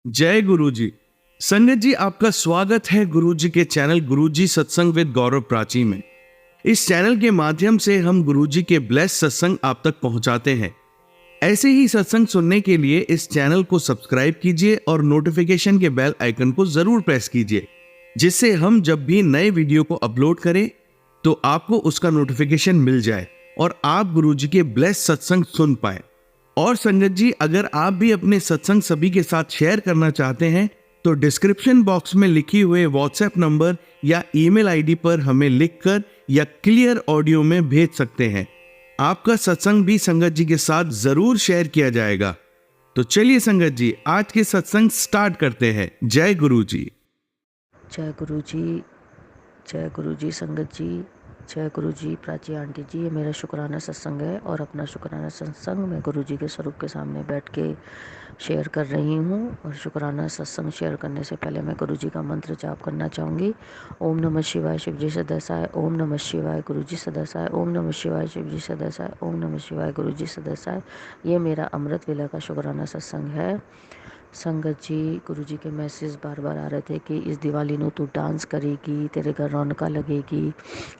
जय गुरु जी। संगत जी, आपका स्वागत है गुरु जी के चैनल गुरु जी सत्संग विद गौरव प्राची में। इस चैनल के माध्यम से हम गुरु जी के ब्लेस सत्संग आप तक पहुंचाते हैं। ऐसे ही सत्संग सुनने के लिए इस चैनल को सब्सक्राइब कीजिए और नोटिफिकेशन के बेल आइकन को जरूर प्रेस कीजिए, जिससे हम जब भी नए वीडियो को अपलोड करें तो आपको उसका नोटिफिकेशन मिल जाए और आप गुरु जी के ब्लेस सत्संग सुन पाए। और संगत जी, अगर आप भी अपने सत्संग सभी के साथ शेयर करना चाहते हैं तो डिस्क्रिप्शन बॉक्स में लिखी हुए व्हाट्सएप नंबर या ईमेल आईडी पर हमें लिखकर या क्लियर ऑडियो में भेज सकते हैं। आपका सत्संग भी संगत जी के साथ जरूर शेयर किया जाएगा। तो चलिए संगत जी, आज के सत्संग स्टार्ट करते हैं। जय गुरु जी। जय गुरु जी, जय गुरु जी संगत जी, जय गुरु जी प्राची आंटी जी। ये मेरा शुक्राना सत्संग है और अपना शुक्राना सत्संग मैं गुरु जी के स्वरूप के सामने बैठ के शेयर कर रही हूँ। और शुक्राना सत्संग शेयर करने से पहले मैं गुरु जी का मंत्र जाप करना चाहूँगी। ओम नमः शिवाय शिव जी सदसाय, ओम नमः शिवाय गुरु जी सदसाय, ओम नमः शिवाय शिव जी सदसाय, ओम नमः शिवाय गुरु जी सदसाय। ये मेरा अमृत वेला का शुक्राना सत्संग है। संगत जी, गुरु जी के मैसेज बार बार आ रहे थे कि इस दिवाली में तू डांस करेगी, तेरे घर रौनका लगेगी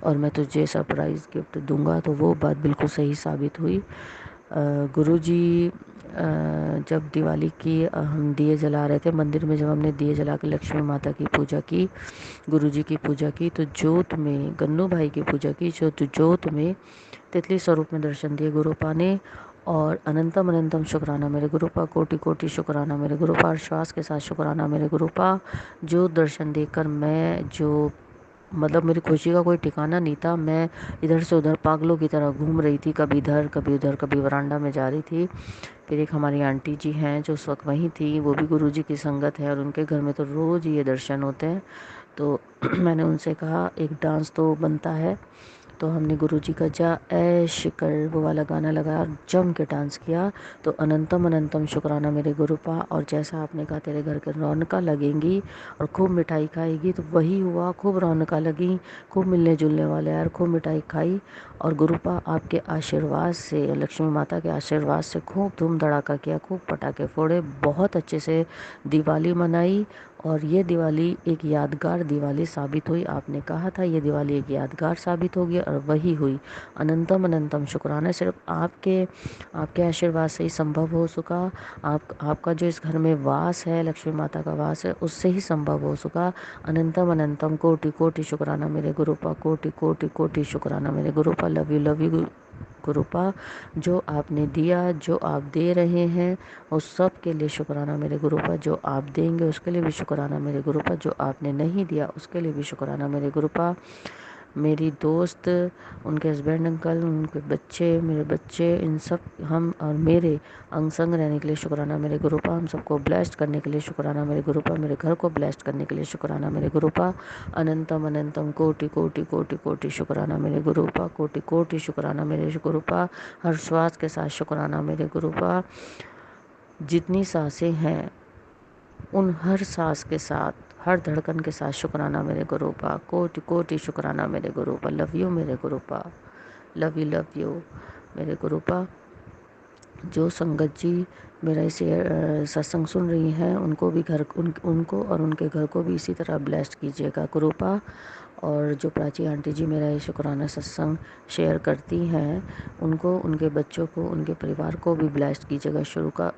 और मैं तुझे सरप्राइज़ गिफ्ट दूंगा। तो वो बात बिल्कुल सही साबित हुई। गुरु जी, जब दिवाली की हम दिए जला रहे थे मंदिर में, जब हमने दिए जला के लक्ष्मी माता की पूजा की, गुरु जी की पूजा की, तो जोत में गन्नू भाई की पूजा की, जो जोत में तितली स्वरूप में दर्शन दिए गुरुपा ने। और अनंतम अनंतम शुक्राना मेरे गुरुपा, कोटि कोटि शुक्राना मेरे गुरुपा, श्वास के साथ शुक्राना मेरे गुरुपा। जो दर्शन देकर मैं जो मतलब मेरी खुशी का कोई ठिकाना नहीं था। मैं इधर से उधर पागलों की तरह घूम रही थी, कभी इधर कभी उधर, कभी वरांडा में जा रही थी। फिर एक हमारी आंटी जी हैं जो उस वक्त वहीं थी, वो भी गुरु जी की संगत है और उनके घर में तो रोज़ ये दर्शन होते हैं। तो मैंने उनसे कहा एक डांस तो बनता है। तो हमने गुरु जी का जा ऐश कर वो वाला गाना लगाया और जम के डांस किया। तो अनंतम अनंतम शुक्राना मेरे गुरुपा। और जैसा आपने कहा तेरे घर के रौनका लगेंगी और खूब मिठाई खाएगी, तो वही हुआ। खूब रौनका लगी, खूब मिलने जुलने वाले यार, खूब मिठाई खाई। और गुरुपा आपके आशीर्वाद से, लक्ष्मी माता के आशीर्वाद से खूब धूम धड़ाका किया, खूब पटाखे फोड़े, बहुत अच्छे से दिवाली मनाई। और ये दिवाली एक यादगार दिवाली साबित हुई। आपने कहा था ये दिवाली एक यादगार साबित होगी और वही हुई। अनंतम अनंतम शुक्राना, सिर्फ आपके आशीर्वाद से ही संभव हो सका। आपका जो इस घर में वास है, लक्ष्मी माता का वास है, उससे ही संभव हो सका। अनंतम अनंतम कोटि कोटि शुक्राना मेरे गुरुपा, कोटि कोटि कोटि शुक्राना मेरे गुरुपा। Love you गुरुपा। जो आपने दिया, जो आप दे रहे हैं, उस सब के लिए शुक्राना मेरे गुरुपा। जो आप देंगे उसके लिए भी शुक्राना मेरे गुरुपा। जो आपने नहीं दिया उसके लिए भी शुक्राना मेरे गुरुपा। मेरी दोस्त, उनके हस्बैंड अंकल, उनके बच्चे, मेरे बच्चे, इन सब हम और मेरे अंग संग रहने के लिए शुक्राना मेरे गुरुपा। हम सबको ब्लेस्ड करने के लिए शुक्राना मेरे गुरुपा। मेरे घर को ब्लेस्ड करने के लिए शुक्राना मेरे गुरुपा। अनंतम अनंतम कोटि कोटि कोटि कोटि शुक्राना मेरे गुरुपा, कोटि कोटि शुक्राना मेरे गुरुपा। हर श्वास के साथ शुक्राना मेरे गुरुपा। जितनी सांसें हैं उन हर सांस के साथ, हर धड़कन के साथ शुक्राना मेरे गुरुपा, कोटि कोटि शुक्राना मेरे गुरुपा। लव यू मेरे गुरुपा, लव यू मेरे गुरुपा। जो संगत जी मेरा इसे सत्संग सुन रही हैं, उनको भी उनको और उनके घर को भी इसी तरह ब्लेस्ड कीजिएगा गुरुपा। और जो प्राची आंटी जी मेरा ये शुक्राना सत्संग शेयर करती हैं, उनको, उनके बच्चों को, उनके परिवार को भी ब्लेस्ड कीजिएगा,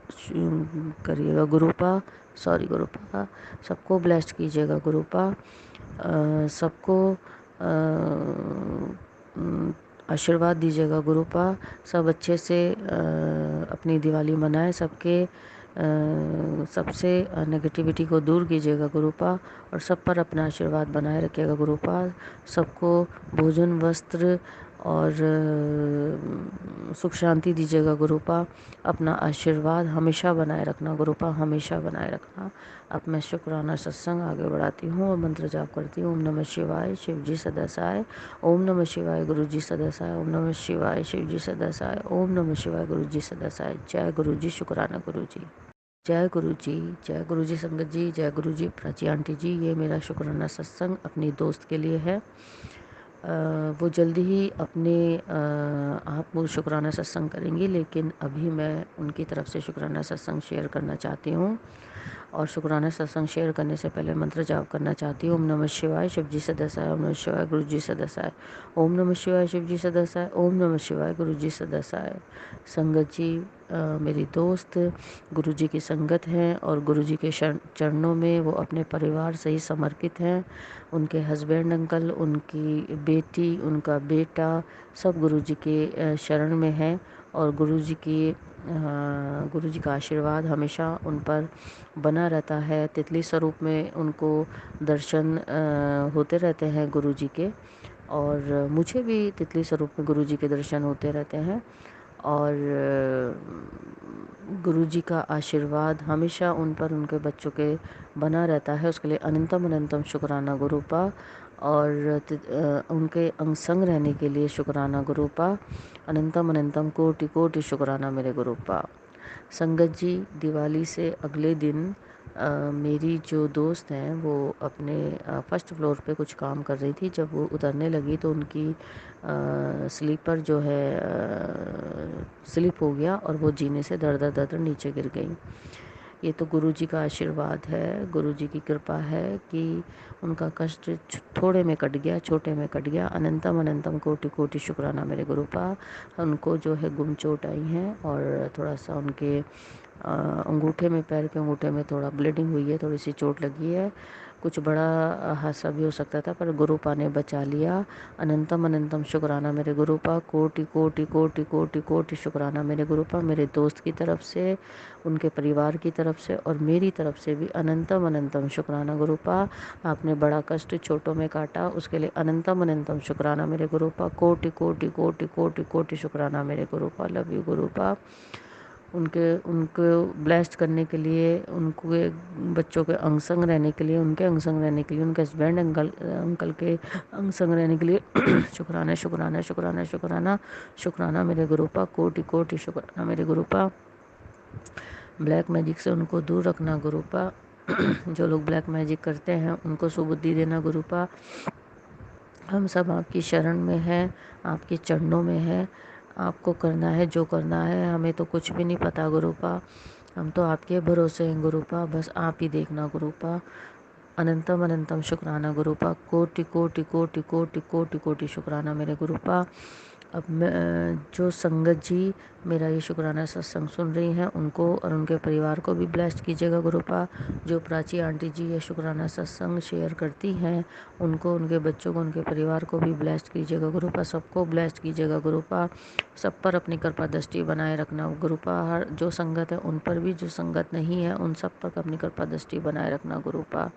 करिएगा गुरुपा। सॉरी गुरुपा, सबको ब्लेस्ड कीजिएगा गुरुपा। सबको आशीर्वाद दीजिएगा गुरुपा। सब अच्छे से अपनी दिवाली मनाएं, सबसे नेगेटिविटी को दूर कीजिएगा गुरुपा और सब पर अपना आशीर्वाद बनाए रखिएगा गुरुपा। सबको भोजन, वस्त्र और सुख शांति दीजिएगा गुरुपा। अपना आशीर्वाद हमेशा बनाए रखना गुरुपा, हमेशा बनाए रखना। अब मैं शुक्राना सत्संग आगे बढ़ाती हूँ और मंत्र जाप करती हूँ। ओम नमः शिवाय शिव जी सदसाय, ओम नमः शिवाय गुरु जी सदसाय, ओम नमः शिवाय शिव जी सदसाय, ओम नमः शिवाय गुरु जी सदसाय। जय गुरु जी, शुक्राना गुरु जी। जय गुरु जी, जय गुरु जी संगत जी, जय गुरु जी प्राची आंटी जी। ये मेरा शुक्राना सत्संग अपनी दोस्त के लिए है। वो जल्दी ही अपने आप वो शुक्राना सत्संग करेंगी, लेकिन अभी मैं उनकी तरफ से शुक्राना सत्संग शेयर करना चाहती हूँ। और शुक्राना सत्संग शेयर करने से पहले मंत्र जाप करना चाहती हूँ। ओम नमः शिवाय, शिव जी सदसाय। ओम नमः शिवाय, गुरु जी सदसाय। ओम नमः शिवाय, शिव जी सदसाय। ओम नमः शिवाय, गुरु जी सदसाय। संगत जी, मेरी दोस्त गुरु जी की संगत हैं और गुरु जी के चरणों में वो अपने परिवार से ही समर्पित हैं। उनके हस्बैंड अंकल, उनकी बेटी, उनका बेटा सब गुरु जी के शरण में हैं और गुरु जी का आशीर्वाद हमेशा उन पर बना रहता है। तितली स्वरूप में उनको दर्शन होते रहते हैं गुरु जी के, और मुझे भी तितली स्वरूप में गुरु जी के दर्शन होते रहते हैं। और गुरु जी का आशीर्वाद हमेशा उन पर, उनके बच्चों के बना रहता है। उसके लिए अनंतम अनंतम शुक्राना गुरुपा। और उनके अंग संग रहने के लिए शुक्राना गुरुपा। अनंतम अनंतम कोटि कोटि शुक्राना मेरे गुरुपा। संगत जी, दिवाली से अगले दिन मेरी जो दोस्त हैं वो अपने फर्स्ट फ्लोर पे कुछ काम कर रही थी। जब वो उतरने लगी तो उनकी स्लीपर जो है स्लिप हो गया और वो जीने से दर दर दर दर नीचे गिर गई। ये तो गुरु जी का आशीर्वाद है, गुरु जी की कृपा है कि उनका कष्ट थोड़े में कट गया, छोटे में कट गया। अनंतम अनंतम कोटि कोटि शुक्राना मेरे गुरुपा। उनको जो है गुम चोट आई हैं और थोड़ा सा उनके अंगूठे में, पैर के अंगूठे में थोड़ा ब्लीडिंग हुई है, थोड़ी सी चोट लगी है। कुछ बड़ा हादसा भी हो सकता था पर गुरुपा ने बचा लिया। अनंतम अनंतम शुक्राना मेरे गुरुपा। कोटि कोटि कोटि कोटि कोटि शुक्राना मेरे गुरुपा। मेरे दोस्त की तरफ से, उनके परिवार की तरफ से और मेरी तरफ से भी अनंतम अनंतम शुक्राना गुरुपा। आपने बड़ा कष्ट छोटों में काटा, उसके लिए अनंतम अनंतम शुक्राना मेरे गुरुपा। कोटि कोटि कोटि कोटि कोटि शुक्राना मेरे गुरुपा। Love you गुरुपा। उनके उनको ब्लेस्ड करने के लिए, उनके बच्चों के अंग संग रहने के लिए, उनके अंग संग रहने के लिए, उनके हस्बैंड अंकल के अंग संग रहने के लिए शुक्राना शुक्राना शुक्राना शुक्राना शुक्राना मेरे गुरुपा। कोटि कोटि शुक्राना मेरे गुरुपा। ब्लैक मैजिक से उनको दूर रखना गुरुपा। जो लोग ब्लैक मैजिक करते हैं उनको सुबुद्धि देना गुरुपा। हम सब आपकी शरण में हैं, आपके चरणों में हैं। आपको करना है जो करना है, हमें तो कुछ भी नहीं पता गुरुपा। हम तो आपके भरोसे हैं गुरुपा, बस आप ही देखना गुरुपा। अनंतम अनंतम शुक्राना गुरुपा। कोटि कोटि कोटि कोटि कोटि कोटि शुक्राना मेरे गुरुपा। अब जो संगत जी मेरा ये शुक्राना सत्संग सुन रही हैं उनको और उनके परिवार को भी ब्लेस्ड कीजिएगा गुरुपा। जो प्राची आंटी जी ये शुक्राना सत्संग शेयर करती हैं उनको, उनके बच्चों को, उनके परिवार को भी ब्लेस्ड कीजिएगा गुरुपा। सबको ब्लेस्ड कीजिएगा गुरुपा। सब पर अपनी कृपा दृष्टि बनाए रखना गुरुपा। हर जो संगत है उन पर भी, जो संगत नहीं है उन सब पर अपनी कृपा दृष्टि बनाए रखना गुरुपा।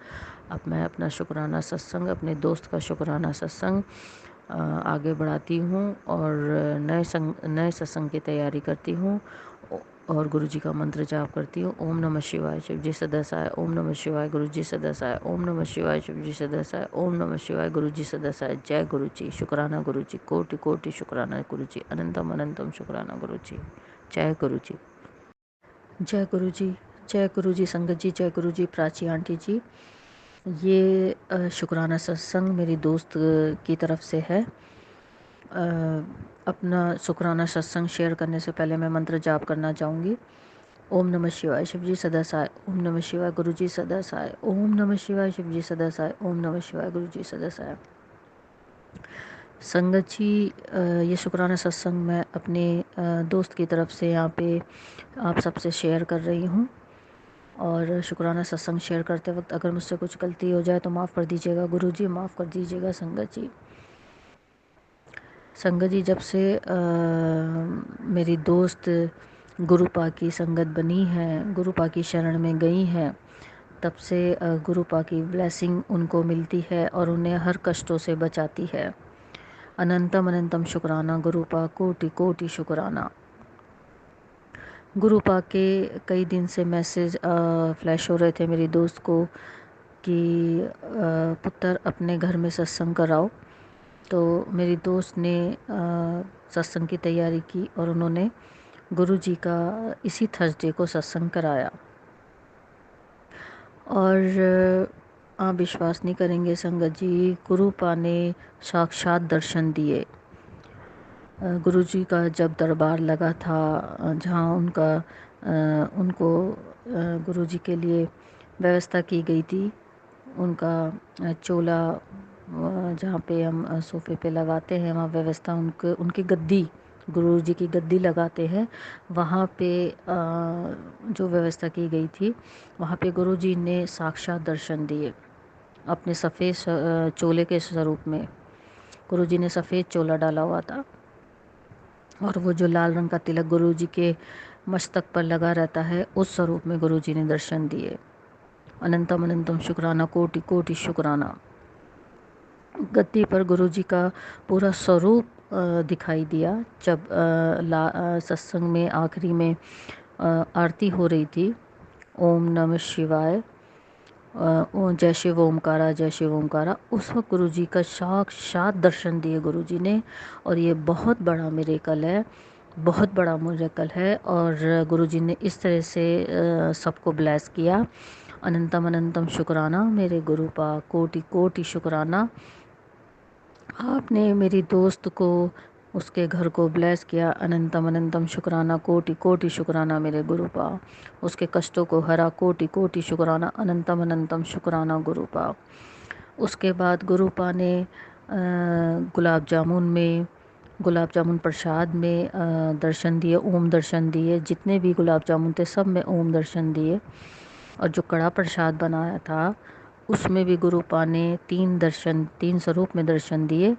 अब मैं अपना शुक्राना सत्संग, अपने दोस्त का शुक्राना सत्संग आगे बढ़ाती हूँ और नए सत्संग की तैयारी करती हूँ और गुरु जी का मंत्र जाप करती हूँ। ओम नमः शिवाय, शिव जी सदसाय। ओम नमः शिवाय, गुरु जी सदसाय। ओम नमः शिवाय, शिव जी सदसाय। ओम नमः शिवाय, गुरु जी सदसाय। जय गुरु जी। शुक्राना गुरु जी। कोटि कोटि शुक्राना गुरु जी। अनंतम अनंतम शुक्राना गुरु जी। जय गुरु जी। जय गुरु जी। जय गुरु जी संगत जी। जय गुरु जी प्राची आंटी जी। ये शुक्राना सत्संग मेरी दोस्त की तरफ से है। अपना शुक्राना सत्संग शेयर करने से पहले मैं मंत्र जाप करना चाहूँगी। ओम नमः शिवाय, शिव जी सदासाय। ओम नमः शिवाय, गुरु जी सदासाय। ओम नमः शिवाय, शिव जी सदासाय। ओम नमः शिवाय, गुरु जी सदासाय। संगत जी, ये शुक्राना सत्संग मैं अपने दोस्त की तरफ से यहाँ पे आप सबसे शेयर कर रही हूँ। और शुक्राना सत्संग शेयर करते वक्त अगर मुझसे कुछ गलती हो जाए तो माफ़ कर दीजिएगा गुरु जी, माफ़ कर दीजिएगा संगत जी। संगत जी, जब से मेरी दोस्त गुरुपा की संगत बनी है, गुरुपा की शरण में गई हैं, तब से गुरुपा की ब्लेसिंग उनको मिलती है और उन्हें हर कष्टों से बचाती है। अनंतम अनंतम शुक्राना गुरुपा। कोटि कोटि शुक्राना। गुरुपा के कई दिन से मैसेज फ्लैश हो रहे थे मेरी दोस्त को कि पुत्र अपने घर में सत्संग कराओ। तो मेरी दोस्त ने सत्संग की तैयारी की और उन्होंने गुरु जी का इसी थर्सडे को सत्संग कराया। और आप विश्वास नहीं करेंगे संगत जी, गुरुपा ने साक्षात दर्शन दिए। गुरु जी का जब दरबार लगा था, जहाँ उनका उनको गुरुजी के लिए व्यवस्था की गई थी। उनका चोला जहाँ पे हम सोफ़े पे लगाते हैं, वहाँ व्यवस्था उनकी गद्दी, गुरुजी की गद्दी लगाते हैं, वहाँ पे जो व्यवस्था की गई थी, वहाँ पे गुरुजी ने साक्षात दर्शन दिए अपने सफ़ेद चोले के स्वरूप में। गुरुजी ने सफ़ेद चोला डाला हुआ था और वो जो लाल रंग का तिलक गुरुजी के मस्तक पर लगा रहता है, उस स्वरूप में गुरुजी ने दर्शन दिए। अनंतम अनंतम शुक्राना, कोटि कोटि शुक्राना। गद्दी पर गुरुजी का पूरा स्वरूप दिखाई दिया जब सत्संग में आखिरी में आरती हो रही थी। ओम नमः शिवाय, जय शिव ओमकारा, जय शिव ओमकारा। उस वक्त गुरुजी का साक्षात दर्शन दिए गुरुजी ने, और ये बहुत बड़ा मिरेकल है, बहुत बड़ा मिरेकल है। और गुरुजी ने इस तरह से सबको ब्लेस किया। अनंतम अनंतम शुक्राना मेरे गुरुपा, कोटि कोटि शुक्राना। आपने मेरी दोस्त को, उसके घर को ब्लेस किया। अनंतम अनंतम शुक्राना, कोटि कोटि शुक्राना मेरे गुरुपा। उसके कष्टों को हरा, कोटि कोटि शुक्राना, अनंतम अनंतम शुक्राना गुरुपा। उसके बाद गुरुपा ने गुलाब जामुन प्रसाद में दर्शन दिए, ओम दर्शन दिए। जितने भी गुलाब जामुन थे सब में ओम दर्शन दिए। और जो कड़ा प्रसाद बनाया था उसमें भी गुरुपा ने तीन स्वरूप में दर्शन दिए।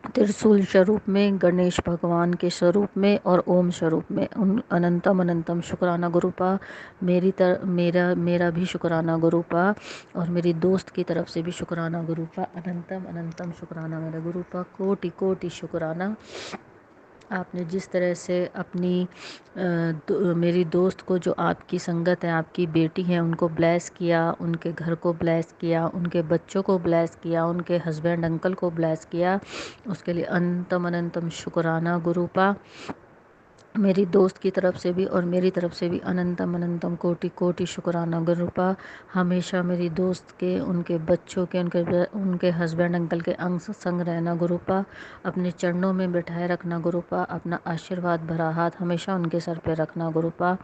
त्रिशूल स्वरूप में, गणेश भगवान के स्वरूप में और ओम स्वरूप में। अनंतम अनंतम शुक्राना गुरुपा। मेरा भी शुक्राना गुरुपा, और मेरी दोस्त की तरफ से भी शुक्राना गुरुपा। अनंतम अनंतम शुक्राना मेरा गुरुपा, कोटि कोटि शुक्राना। आपने जिस तरह से मेरी दोस्त को, जो आपकी संगत है, आपकी बेटी है, उनको ब्लेस किया, उनके घर को ब्लेस किया, उनके बच्चों को ब्लेस किया, उनके हस्बैंड अंकल को ब्लेस किया, उसके लिए अनंतम अनंतम शुक्राना गुरुपा। मेरी दोस्त की तरफ से भी और मेरी तरफ से भी अनंतम अनंतम कोटि कोटि शुक्राना गुरुपा। हमेशा मेरी दोस्त के, उनके बच्चों के, उनके हस्बैंड अंकल के अंग संग रहना गुरुपा। अपने चरणों में बिठाए रखना गुरुपा। अपना आशीर्वाद भरा हाथ हमेशा उनके सर पे रखना गुरुपा।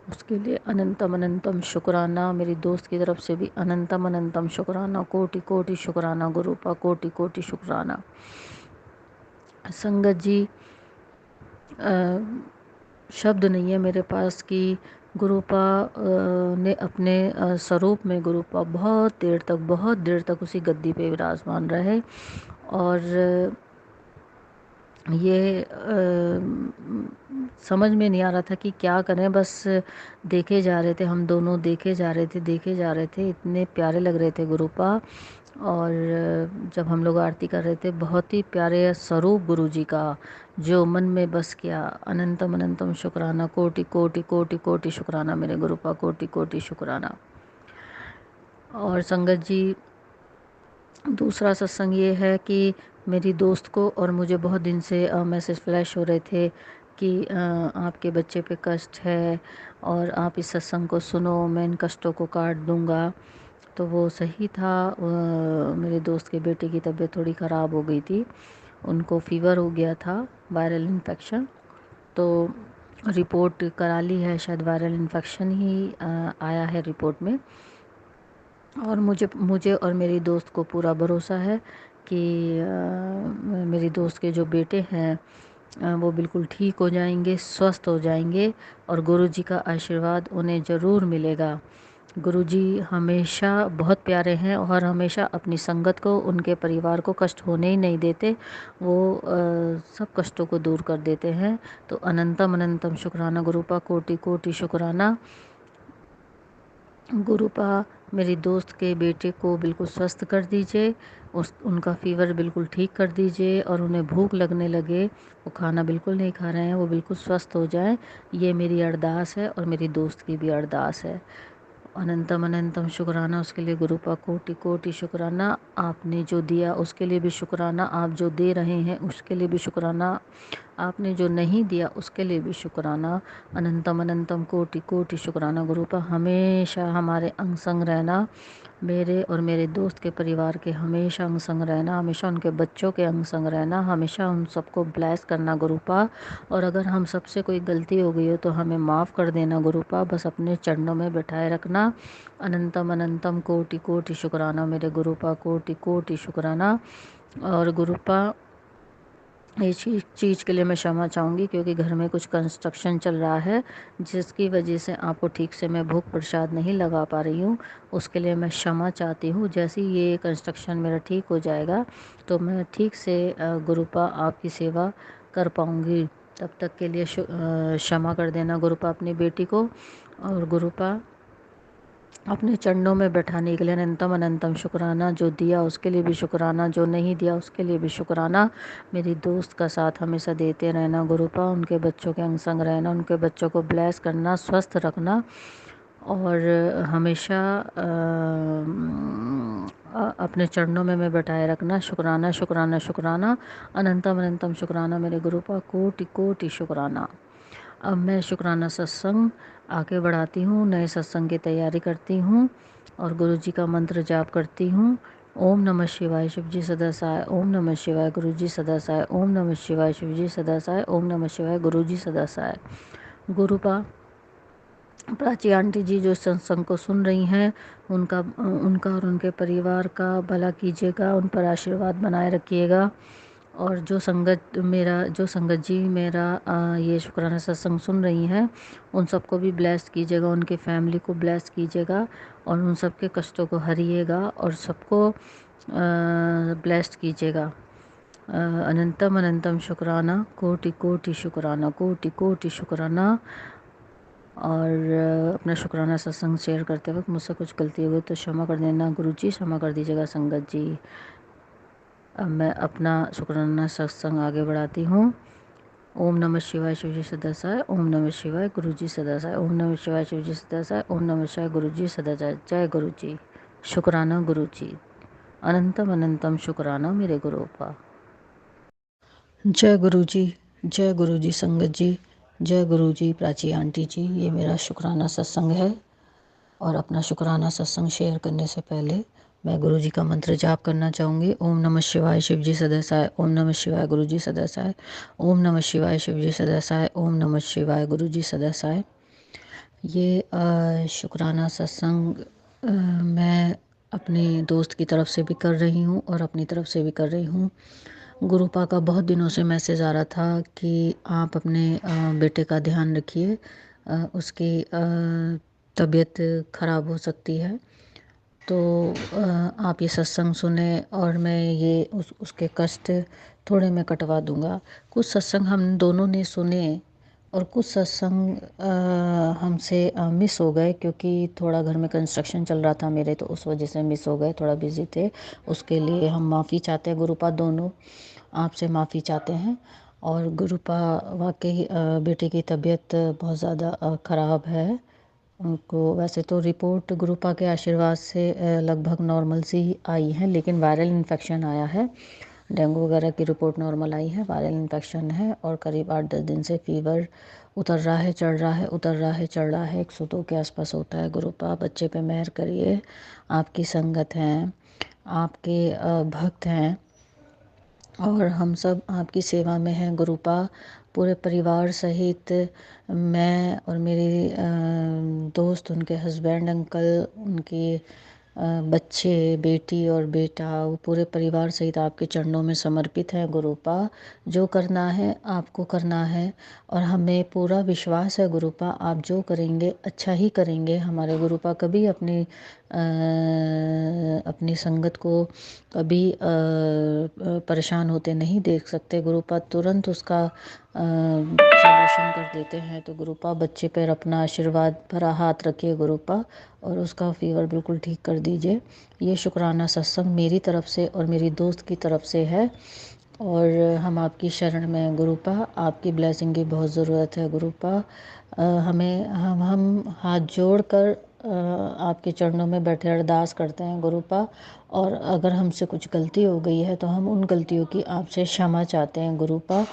उसके लिए अनंतम अनंतम शुक्राना। मेरी दोस्त की तरफ से भी अनंतम अनंतम शुक्राना, कोटि कोटि शुक्राना गुरुपा, कोटि कोटि शुक्राना। संगत जी, शब्द नहीं है मेरे पास कि गुरुपा ने अपने स्वरूप में, गुरुपा बहुत देर तक उसी गद्दी पे विराजमान रहे। और ये समझ में नहीं आ रहा था कि क्या करें, बस देखे जा रहे थे, हम दोनों देखे जा रहे थे। इतने प्यारे लग रहे थे गुरुपा। और जब हम लोग आरती कर रहे थे, बहुत ही प्यारे स्वरूप गुरुजी का जो मन में बस गया। अनंतम अनंतम शुक्राना, कोटि कोटि कोटि कोटि शुक्राना मेरे गुरुपा, कोटि कोटि शुक्राना। और संगत जी, दूसरा सत्संग ये है कि मेरी दोस्त को और मुझे बहुत दिन से मैसेज फ्लैश हो रहे थे कि आपके बच्चे पे कष्ट है और आप इस सत्संग को सुनो, मैं इन कष्टों को काट दूंगा। तो वो सही था। मेरे दोस्त के बेटे की तबीयत थोड़ी ख़राब हो गई थी, उनको फीवर हो गया था, वायरल इन्फेक्शन। तो रिपोर्ट करा ली है, शायद वायरल इन्फेक्शन ही आया है रिपोर्ट में। और मुझे और मेरी दोस्त को पूरा भरोसा है कि मेरी दोस्त के जो बेटे हैं वो बिल्कुल ठीक हो जाएंगे, स्वस्थ हो जाएंगे, और गुरुजी का आशीर्वाद उन्हें ज़रूर मिलेगा। गुरुजी हमेशा बहुत प्यारे हैं और हमेशा अपनी संगत को, उनके परिवार को कष्ट होने ही नहीं देते। वो सब कष्टों को दूर कर देते हैं। तो अनंतम अनंतम शुक्राना गुरुपा, कोटि कोटि शुक्राना गुरुपा। मेरी दोस्त के बेटे को बिल्कुल स्वस्थ कर दीजिए, उनका फ़ीवर बिल्कुल ठीक कर दीजिए, और उन्हें भूख लगने लगे, वो खाना बिल्कुल नहीं खा रहे हैं, वो बिल्कुल स्वस्थ हो जाएं। ये मेरी अरदास है और मेरी दोस्त की भी अरदास है। अनंतम अनंतम शुक्राना उसके लिए गुरुपा, कोटि कोटि शुक्राना। आपने जो दिया उसके लिए भी शुक्राना, आप जो दे रहे हैं उसके लिए भी शुक्राना, आपने जो नहीं दिया उसके लिए भी शुक्राना। अनंतम अनंतम कोटि कोटि शुक्राना गुरुपा। हमेशा हमारे अंग संग रहना, मेरे और मेरे दोस्त के परिवार के हमेशा अंग संग रहना, हमेशा उनके बच्चों के अंग संग रहना, हमेशा उन सबको ब्लेस करना गुरुपा। और अगर हम सबसे कोई गलती हो गई हो तो हमें माफ़ कर देना गुरुपा, बस अपने चरणों में बिठाए रखना। अनंतम अनंतम कोटि कोटि शुक्राना मेरे गुरुपा, कोटि कोटि शुक्राना। और गुरुपा इस चीज़ के लिए मैं क्षमा चाहूँगी क्योंकि घर में कुछ कंस्ट्रक्शन चल रहा है जिसकी वजह से आपको ठीक से मैं भोग प्रसाद नहीं लगा पा रही हूँ। उसके लिए मैं क्षमा चाहती हूँ। जैसे ही ये कंस्ट्रक्शन मेरा ठीक हो जाएगा तो मैं ठीक से गुरुपा आपकी सेवा कर पाऊँगी। तब तक के लिए क्षमा कर देना गुरुपा अपनी बेटी को। और गुरुपा अपने चरणों में बैठाने के लिए अनंतम अनंतम शुक्राना। जो दिया उसके लिए भी शुक्राना, जो नहीं दिया उसके लिए भी शुक्राना। मेरी दोस्त का साथ हमेशा देते रहना गुरुपा, उनके बच्चों के अंग संग रहना, उनके बच्चों को ब्लेस करना, स्वस्थ रखना और हमेशा अपने चरणों में मैं बैठाए रखना। शुक्राना शुक्राना शुक्राना, अनंतम अनंतम शुक्राना मेरे गुरुपा, कोटि कोटि शुक्राना। अब मैं शुक्राना सत्संग आगे बढ़ाती हूँ, नए सत्संग की तैयारी करती हूँ और गुरु जी का मंत्र जाप करती हूँ। ओम नमः शिवाय शिव जी सदा साय, ओम नमः शिवाय गुरु जी सदा साय, ओम नमः शिवाय शिव जी सदा साय, ओम नमः शिवाय गुरु जी सदा साय। गुरुपा प्राची आंटी जी जो सत्संग को सुन रही हैं उनका उनका और उनके परिवार का भला कीजिएगा, उन पर आशीर्वाद बनाए रखिएगा। और जो संगत जी मेरा ये शुक्राना सत्संग सुन रही हैं उन सबको भी ब्लेस कीजिएगा, उनके फैमिली को ब्लेस कीजिएगा और उन सबके कष्टों को हरिएगा और सबको ब्लेस्ड कीजिएगा। अनंतम अनंतम शुक्राना, कोटि कोटि शुक्राना, कोटि कोटि शुक्राना। और अपना शुक्राना सत्संग शेयर करते वक्त मुझसे कुछ गलती हो गई तो क्षमा कर देना गुरु जी, क्षमा कर दीजिएगा संगत जी। अब मैं अपना शुक्राना सत्संग आगे बढ़ाती हूँ। ओम नमः शिवाय शिव जी सदा साय, ओम नमः शिवाय गुरु जी सदा साय, ओम नमः शिवाय शिव जी सदा साय, ओम नमः शिवाय गुरु जी सदा साय। जय गुरु जी। शुक्राना गुरु जी, अनंतम अनंतम शुक्राना मेरे गुरुपा। जय गुरु जी, जय गुरु जी संगत जी, जय गुरु जी प्राची आंटी जी। ये मेरा शुक्राना सत्संग है और अपना शुक्राना सत्संग शेयर करने से पहले मैं गुरु जी का मंत्र जाप करना चाहूँगी। ओम नमः शिवाय शिव जी सदा साय, ओम नमः शिवाय गुरु जी सदा साय, ओम नमः शिवाय शिव जी सदा साय, ओम नमः शिवाय गुरु जी सदा साय। ये शुक्राना सत्संग मैं अपनी दोस्त की तरफ से भी कर रही हूँ और अपनी तरफ से भी कर रही हूँ। गुरुपा का बहुत दिनों से मैसेज आ रहा था कि आप अपने बेटे का ध्यान रखिए, उसकी तबीयत ख़राब हो सकती है। तो आप ये सत्संग सुने और मैं ये उसके कष्ट थोड़े मैं कटवा दूंगा। कुछ सत्संग हम दोनों ने सुने और कुछ सत्संग हमसे मिस हो गए क्योंकि थोड़ा घर में कंस्ट्रक्शन चल रहा था मेरे, तो उस वजह से मिस हो गए, थोड़ा बिजी थे। उसके लिए हम माफ़ी चाहते हैं गुरुपा, दोनों आपसे माफ़ी चाहते हैं। और गुरुपा वाकई बेटे की तबीयत बहुत ज़्यादा ख़राब है। उनको वैसे तो रिपोर्ट गुरुपा के आशीर्वाद से लगभग नॉर्मल सी आई है, लेकिन वायरल इन्फेक्शन आया है। डेंगू वगैरह की रिपोर्ट नॉर्मल आई है, वायरल इन्फेक्शन है और करीब 8-10 दिन से फीवर उतर रहा है, चढ़ रहा है, उतर रहा है, चढ़ रहा है, 102 के आसपास होता है। गुरुपा बच्चे पे मेहर करिए, आपकी संगत हैं, आपके भक्त हैं और हम सब आपकी सेवा में हैं गुरुपा। पूरे परिवार सहित मैं और मेरी दोस्त, उनके हस्बैंड, अंकल, उनकी बच्चे, बेटी और बेटा, वो पूरे परिवार सहित आपके चरणों में समर्पित हैं गुरुपा। जो करना है आपको करना है और हमें पूरा विश्वास है गुरुपा, आप जो करेंगे अच्छा ही करेंगे। हमारे गुरुपा कभी अपनी संगत को कभी परेशान होते नहीं देख सकते। गुरुपा तुरंत उसका सॉल्यूशन कर देते हैं। तो गुरुपा बच्चे पर अपना आशीर्वाद भरा हाथ रखिए गुरुपा और उसका फीवर बिल्कुल ठीक कर दीजिए। ये शुक्राना सत्संग मेरी तरफ से और मेरी दोस्त की तरफ से है और हम आपकी शरण में हैं गुरुपा। आपकी ब्लेसिंग की बहुत ज़रूरत है गुरुपा। हम हाथ जोड़कर आपके चरणों में बैठे अरदास करते हैं गुरुपा। और अगर हमसे कुछ गलती हो गई है तो हम उन गलतियों की आपसे क्षमा चाहते हैं गुरुपा।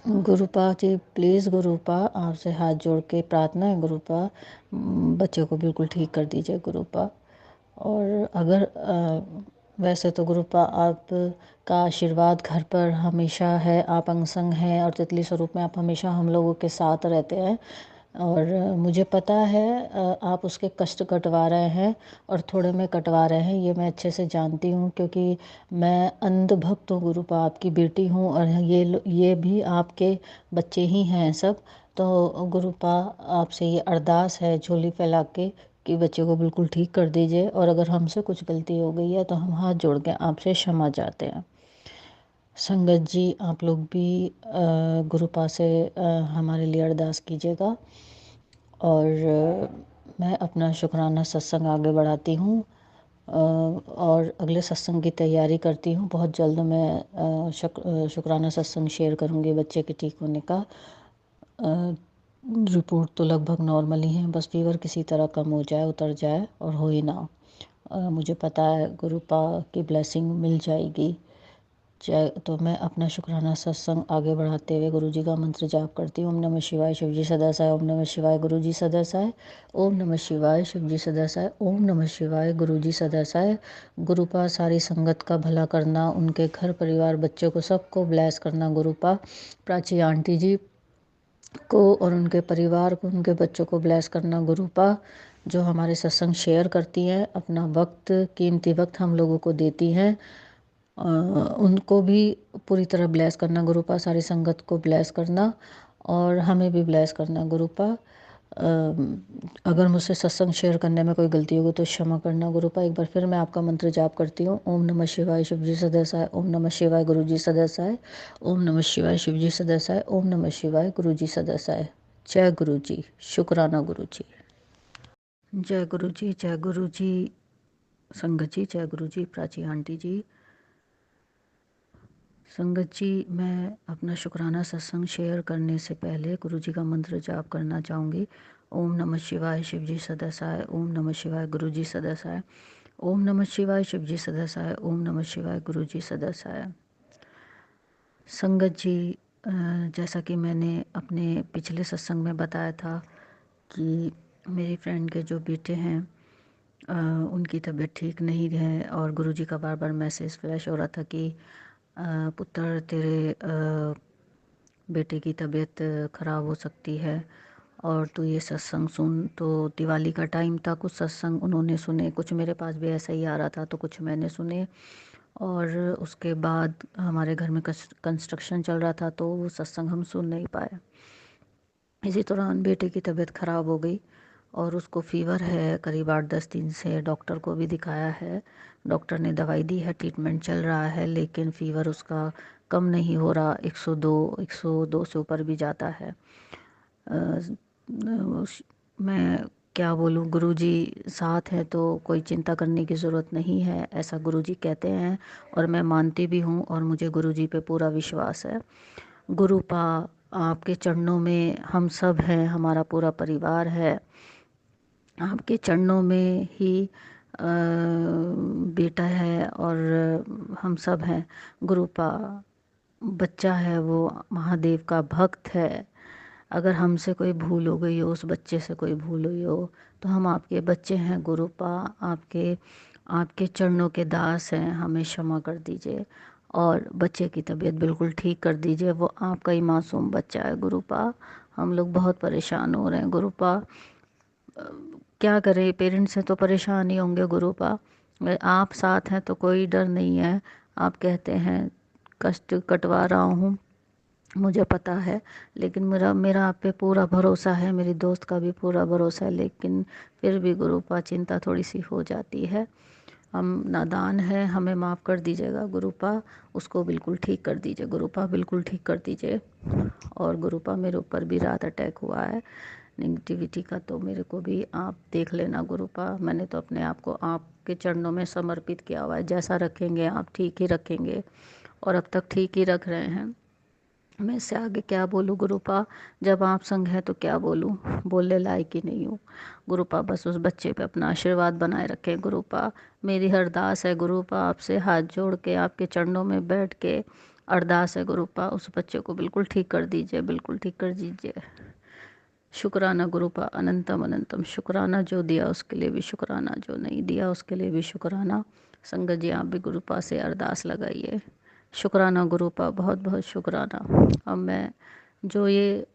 गुरुपा जी प्लीज़ गुरुपा, आपसे हाथ जोड़ के प्रार्थना है गुरुपा, बच्चे को बिल्कुल ठीक कर दीजिए गुरुपा। और अगर वैसे तो गुरुपा आप का आशीर्वाद घर पर हमेशा है, आप अंग संग हैं और तितली स्वरूप में आप हमेशा हम लोगों के साथ रहते हैं। और मुझे पता है आप उसके कष्ट कटवा रहे हैं और थोड़े में कटवा रहे हैं, ये मैं अच्छे से जानती हूँ, क्योंकि मैं अंध भक्त हूँ गुरुपा, आपकी बेटी हूँ और ये भी आपके बच्चे ही हैं सब। तो गुरुपा आपसे ये अरदास है झोली फैला के कि बच्चे को बिल्कुल ठीक कर दीजिए, और अगर हमसे कुछ गलती हो गई है तो हम हाथ जोड़ के आपसे क्षमा चाहते हैं। संगत जी आप लोग भी गुरुपा से हमारे लिए अरदास कीजिएगा। और मैं अपना शुक्राना सत्संग आगे बढ़ाती हूँ और अगले सत्संग की तैयारी करती हूँ। बहुत जल्द मैं शुक्राना सत्संग शेयर करूँगी बच्चे के ठीक होने का। रिपोर्ट तो लगभग नॉर्मल ही है, बस फीवर किसी तरह कम हो जाए, उतर जाए और हो ही ना। मुझे पता है गुरुपा की ब्लेसिंग मिल जाएगी। तो मैं अपना शुक्राना सत्संग आगे बढ़ाते हुए गुरु जी का मंत्र जाप करती हूँ। ओम नमः शिवाय शिव जी सदा साय, ओम नमः शिवाय गुरु जी सदा साय, ओम नमः शिवाय शिव जी सदा साय, ओम नमः शिवाय गुरु जी सदा साय। गुरुपा सारी संगत का भला करना, उनके घर परिवार बच्चों को सबको ब्लेस करना गुरुपा। प्राची आंटी जी को और उनके परिवार को, उनके बच्चों को ब्लेस करना गुरुपा। जो हमारे सत्संग शेयर करती हैं, अपना वक्त, कीमती वक्त हम लोगों को देती हैं, उनको भी पूरी तरह ब्लेस करना गुरुपा। सारी संगत को ब्लेस करना और हमें भी ब्लेस करना गुरुपा। अगर मुझसे सत्संग शेयर करने में कोई गलती होगी तो क्षमा करना गुरुपा। एक बार फिर मैं आपका मंत्र जाप करती हूँ। ओम नमः शिवाय शिव जी सदा साय, ओम नमः शिवाय गुरु जी सदा साय, ओम नमः शिवाय शिव जी सदा साय, ओम नमः शिवाय गुरु जी सदा साय। जय गुरु जी। शुक्राना गुरु जी। जय गुरु जी, जय गुरु जी संगत जी, जय गुरु जी प्राची आंटी जी। संगत जी मैं अपना शुक्राना सत्संग शेयर करने से पहले गुरु जी का मंत्र जाप करना चाहूँगी। ओम नमः शिवाय शिव जी सदा साय, ओम नमः शिवाय गुरु जी सदा साय, ओम नमः शिवाय शिव जी सदा साय, ओम नमः शिवाय गुरु जी सदा साय। संगत जी जैसा कि मैंने अपने पिछले सत्संग में बताया था कि मेरी फ्रेंड के जो बेटे हैं उनकी तबीयत ठीक नहीं है और गुरुजी का बार बार मैसेज फ्लैश हो रहा था कि पुत्र तेरे बेटे की तबीयत ख़राब हो सकती है और तू ये सत्संग सुन। तो दिवाली का टाइम था, कुछ सत्संग उन्होंने सुने, कुछ मेरे पास भी ऐसा ही आ रहा था तो कुछ मैंने सुने। और उसके बाद हमारे घर में कंस्ट्रक्शन चल रहा था तो वो सत्संग हम सुन नहीं पाए। इसी दौरान बेटे की तबीयत ख़राब हो गई और उसको फ़ीवर है करीब 8-10 दिन से। डॉक्टर को भी दिखाया है, डॉक्टर ने दवाई दी है, ट्रीटमेंट चल रहा है, लेकिन फ़ीवर उसका कम नहीं हो रहा। 102 से ऊपर भी जाता है। मैं क्या बोलूँ, गुरुजी साथ हैं तो कोई चिंता करने की ज़रूरत नहीं है, ऐसा गुरुजी कहते हैं और मैं मानती भी हूँ और मुझे गुरुजी पे पूरा विश्वास है। गुरुपा आपके चरणों में हम सब हैं, हमारा पूरा परिवार है, आपके चरणों में ही बेटा है और हम सब हैं। गुरुपा बच्चा है, वो महादेव का भक्त है। अगर हमसे कोई भूल हो गई हो, उस बच्चे से कोई भूल हुई हो, तो हम आपके बच्चे हैं गुरुपा, आपके आपके चरणों के दास हैं, हमें क्षमा कर दीजिए और बच्चे की तबीयत बिल्कुल ठीक कर दीजिए। वो आपका ही मासूम बच्चा है गुरुपा। हम लोग बहुत परेशान हो रहे हैं गुरुपा। क्या करें, पेरेंट्स से तो परेशान ही होंगे गुरुपा। आप साथ हैं तो कोई डर नहीं है। आप कहते हैं कष्ट कटवा रहा हूँ, मुझे पता है, लेकिन मेरा मेरा आप पे पूरा भरोसा है, मेरी दोस्त का भी पूरा भरोसा है, लेकिन फिर भी गुरुपा चिंता थोड़ी सी हो जाती है। हम नादान हैं, हमें माफ़ कर दीजिएगा गुरुपा। उसको बिल्कुल ठीक कर दीजिए गुरुपा, बिल्कुल ठीक कर दीजिए। और गुरुपा मेरे ऊपर भी रात अटैक हुआ है नेगेटिविटी का, तो मेरे को भी आप देख लेना गुरुपा। मैंने तो अपने आप को आपके चरणों में समर्पित किया हुआ है, जैसा रखेंगे आप ठीक ही रखेंगे और अब तक ठीक ही रख रहे हैं। मैं इससे आगे क्या बोलूँ गुरुपा, जब आप संग है तो क्या बोलूँ, बोलने लायक ही नहीं हूँ गुरुपा। बस उस बच्चे पे अपना आशीर्वाद बनाए रखें गुरुपा। मेरी अरदास है गुरुपा, आपसे हाथ जोड़ के आपके चरणों में बैठ के अरदास है गुरुपा, उस बच्चे को बिल्कुल ठीक कर दीजिए, बिल्कुल ठीक कर दीजिए। शुक्राना गुरुपा, अनंतम अनंतम शुक्राना। जो दिया उसके लिए भी शुक्राना, जो नहीं दिया उसके लिए भी शुक्राना। संगत जी आप भी गुरुपा से अरदास लगाइए। शुक्राना गुरुपा, बहुत बहुत शुक्राना। अब मैं जो ये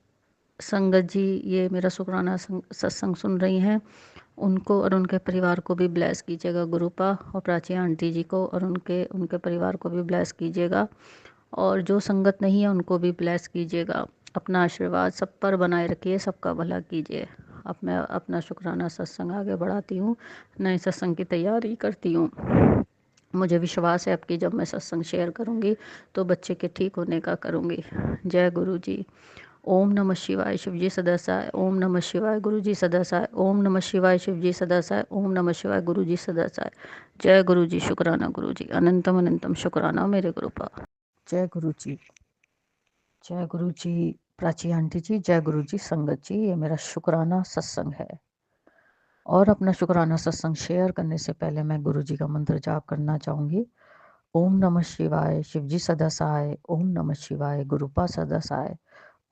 संगत जी ये मेरा शुक्राना सत्संग सुन रही हैं, उनको और उनके परिवार को भी ब्लेस कीजिएगा गुरुपा, और प्राची आंटी जी को और उनके उनके परिवार को भी ब्लेस कीजिएगा, और जो संगत नहीं है उनको भी ब्लेस कीजिएगा। अपना आशीर्वाद सब पर बनाए रखिए, सबका भला कीजिए। अब मैं अपना शुक्राना सत्संग आगे बढ़ाती हूँ, नए सत्संग की तैयारी करती हूँ। मुझे विश्वास है आपकी, जब मैं सत्संग शेयर करूँगी तो बच्चे के ठीक होने का करूँगी। जय गुरु जी। ओम नमः शिवाय, शिवजी सदासाय। ओम नमः शिवाय, गुरु जी सदासाय। ओम नमः शिवाय, शिवजी सदासाय। ओम नमः शिवाय, गुरु जी सदासाय। जय गुरु जी। शुक्राना गुरु जी, अनंतम अनंतम शुक्राना मेरे गुरुपा। जय गुरु जी। जय गुरु जी प्राची आंटी जी, जय गुरु जी संगत जी। ये मेरा शुक्राना सत्संग है, और अपना शुक्राना सत्संग शेयर करने से पहले मैं गुरु जी का मंत्र जाप करना चाहूँगी। ओम नमः शिवाय, शिवजी सदासाय। ओम नमः शिवाय, गुरुपा सदासाय।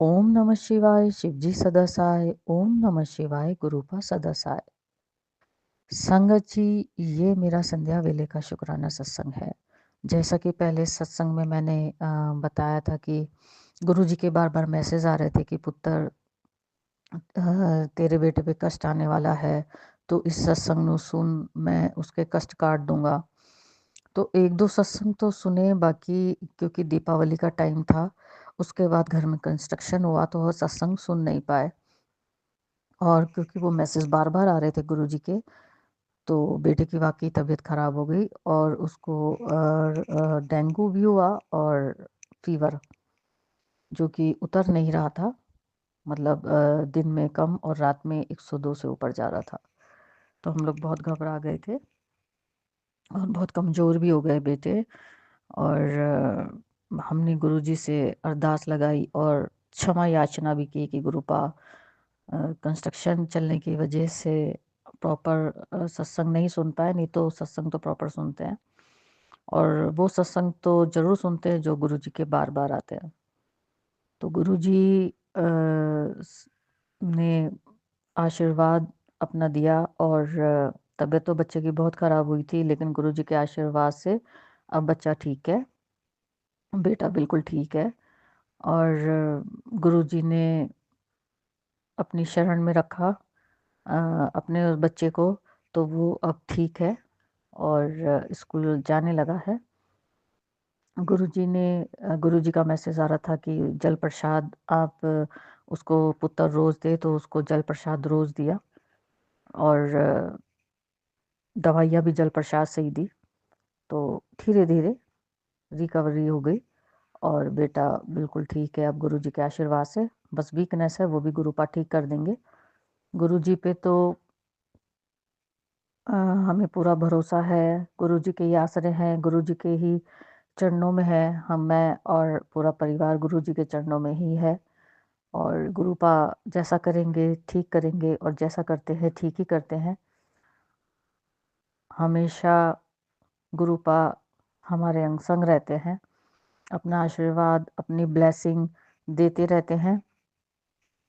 ओम नमः शिवाय, शिवजी सदासाय। ओम नमः शिवाय, गुरुपा सदासाय। संगत जी ये मेरा संध्या वेले का शुक्राना सत्संग है। जैसा कि पहले सत्संग में मैंने बताया था कि गुरुजी के बार बार मैसेज आ रहे थे कि पुत्र तेरे बेटे पे कष्ट आने वाला है, तो इस सत्संग ਨੂੰ सुन, मैं उसके कष्ट काट दूंगा। तो एक दो सत्संग तो सुने, बाकी क्योंकि दीपावली का टाइम था, उसके बाद घर में कंस्ट्रक्शन हुआ तो वह सत्संग सुन नहीं पाए। और क्योंकि वो मैसेज बार बार आ रहे थे गुरुजी के, तो बेटे की वाकई तबीयत ख़राब हो गई और उसको डेंगू भी हुआ और फीवर जो कि उतर नहीं रहा था। मतलब दिन में कम और रात में 102 से ऊपर जा रहा था। तो हम लोग बहुत घबरा गए थे और बहुत कमज़ोर भी हो गए बेटे। और हमने गुरुजी से अरदास लगाई और क्षमा याचना भी की कि गुरुपा कंस्ट्रक्शन चलने की वजह से प्रॉपर सत्संग नहीं सुन पाए, नहीं तो सत्संग तो प्रॉपर सुनते हैं, और वो सत्संग तो ज़रूर सुनते हैं जो गुरुजी के बार बार आते हैं। तो गुरुजी ने आशीर्वाद अपना दिया, और तबीयत तो बच्चे की बहुत ख़राब हुई थी, लेकिन गुरुजी के आशीर्वाद से अब बच्चा ठीक है, बेटा बिल्कुल ठीक है। और गुरुजी ने अपनी शरण में रखा अपने उस बच्चे को, तो वो अब ठीक है और स्कूल जाने लगा है। गुरुजी का मैसेज आ रहा था कि जल प्रसाद आप उसको पुत्र रोज़ दे, तो उसको जल प्रसाद रोज़ दिया, और दवाइयाँ भी जल प्रसाद से ही दी। तो धीरे-धीरे रिकवरी हो गई और बेटा बिल्कुल ठीक है अब गुरुजी के आशीर्वाद से। बस वीकनेस है, वो भी गुरुपा ठीक कर देंगे। गुरुजी पे तो हमें पूरा भरोसा है, गुरुजी के ही आसरे हैं, गुरुजी के ही चरणों में है। मैं और पूरा परिवार गुरुजी के चरणों में ही है, और गुरुपा जैसा करेंगे ठीक करेंगे, और जैसा करते हैं ठीक ही करते हैं। हमेशा गुरुपा हमारे अंग संग रहते हैं, अपना आशीर्वाद, अपनी ब्लेसिंग देते रहते हैं।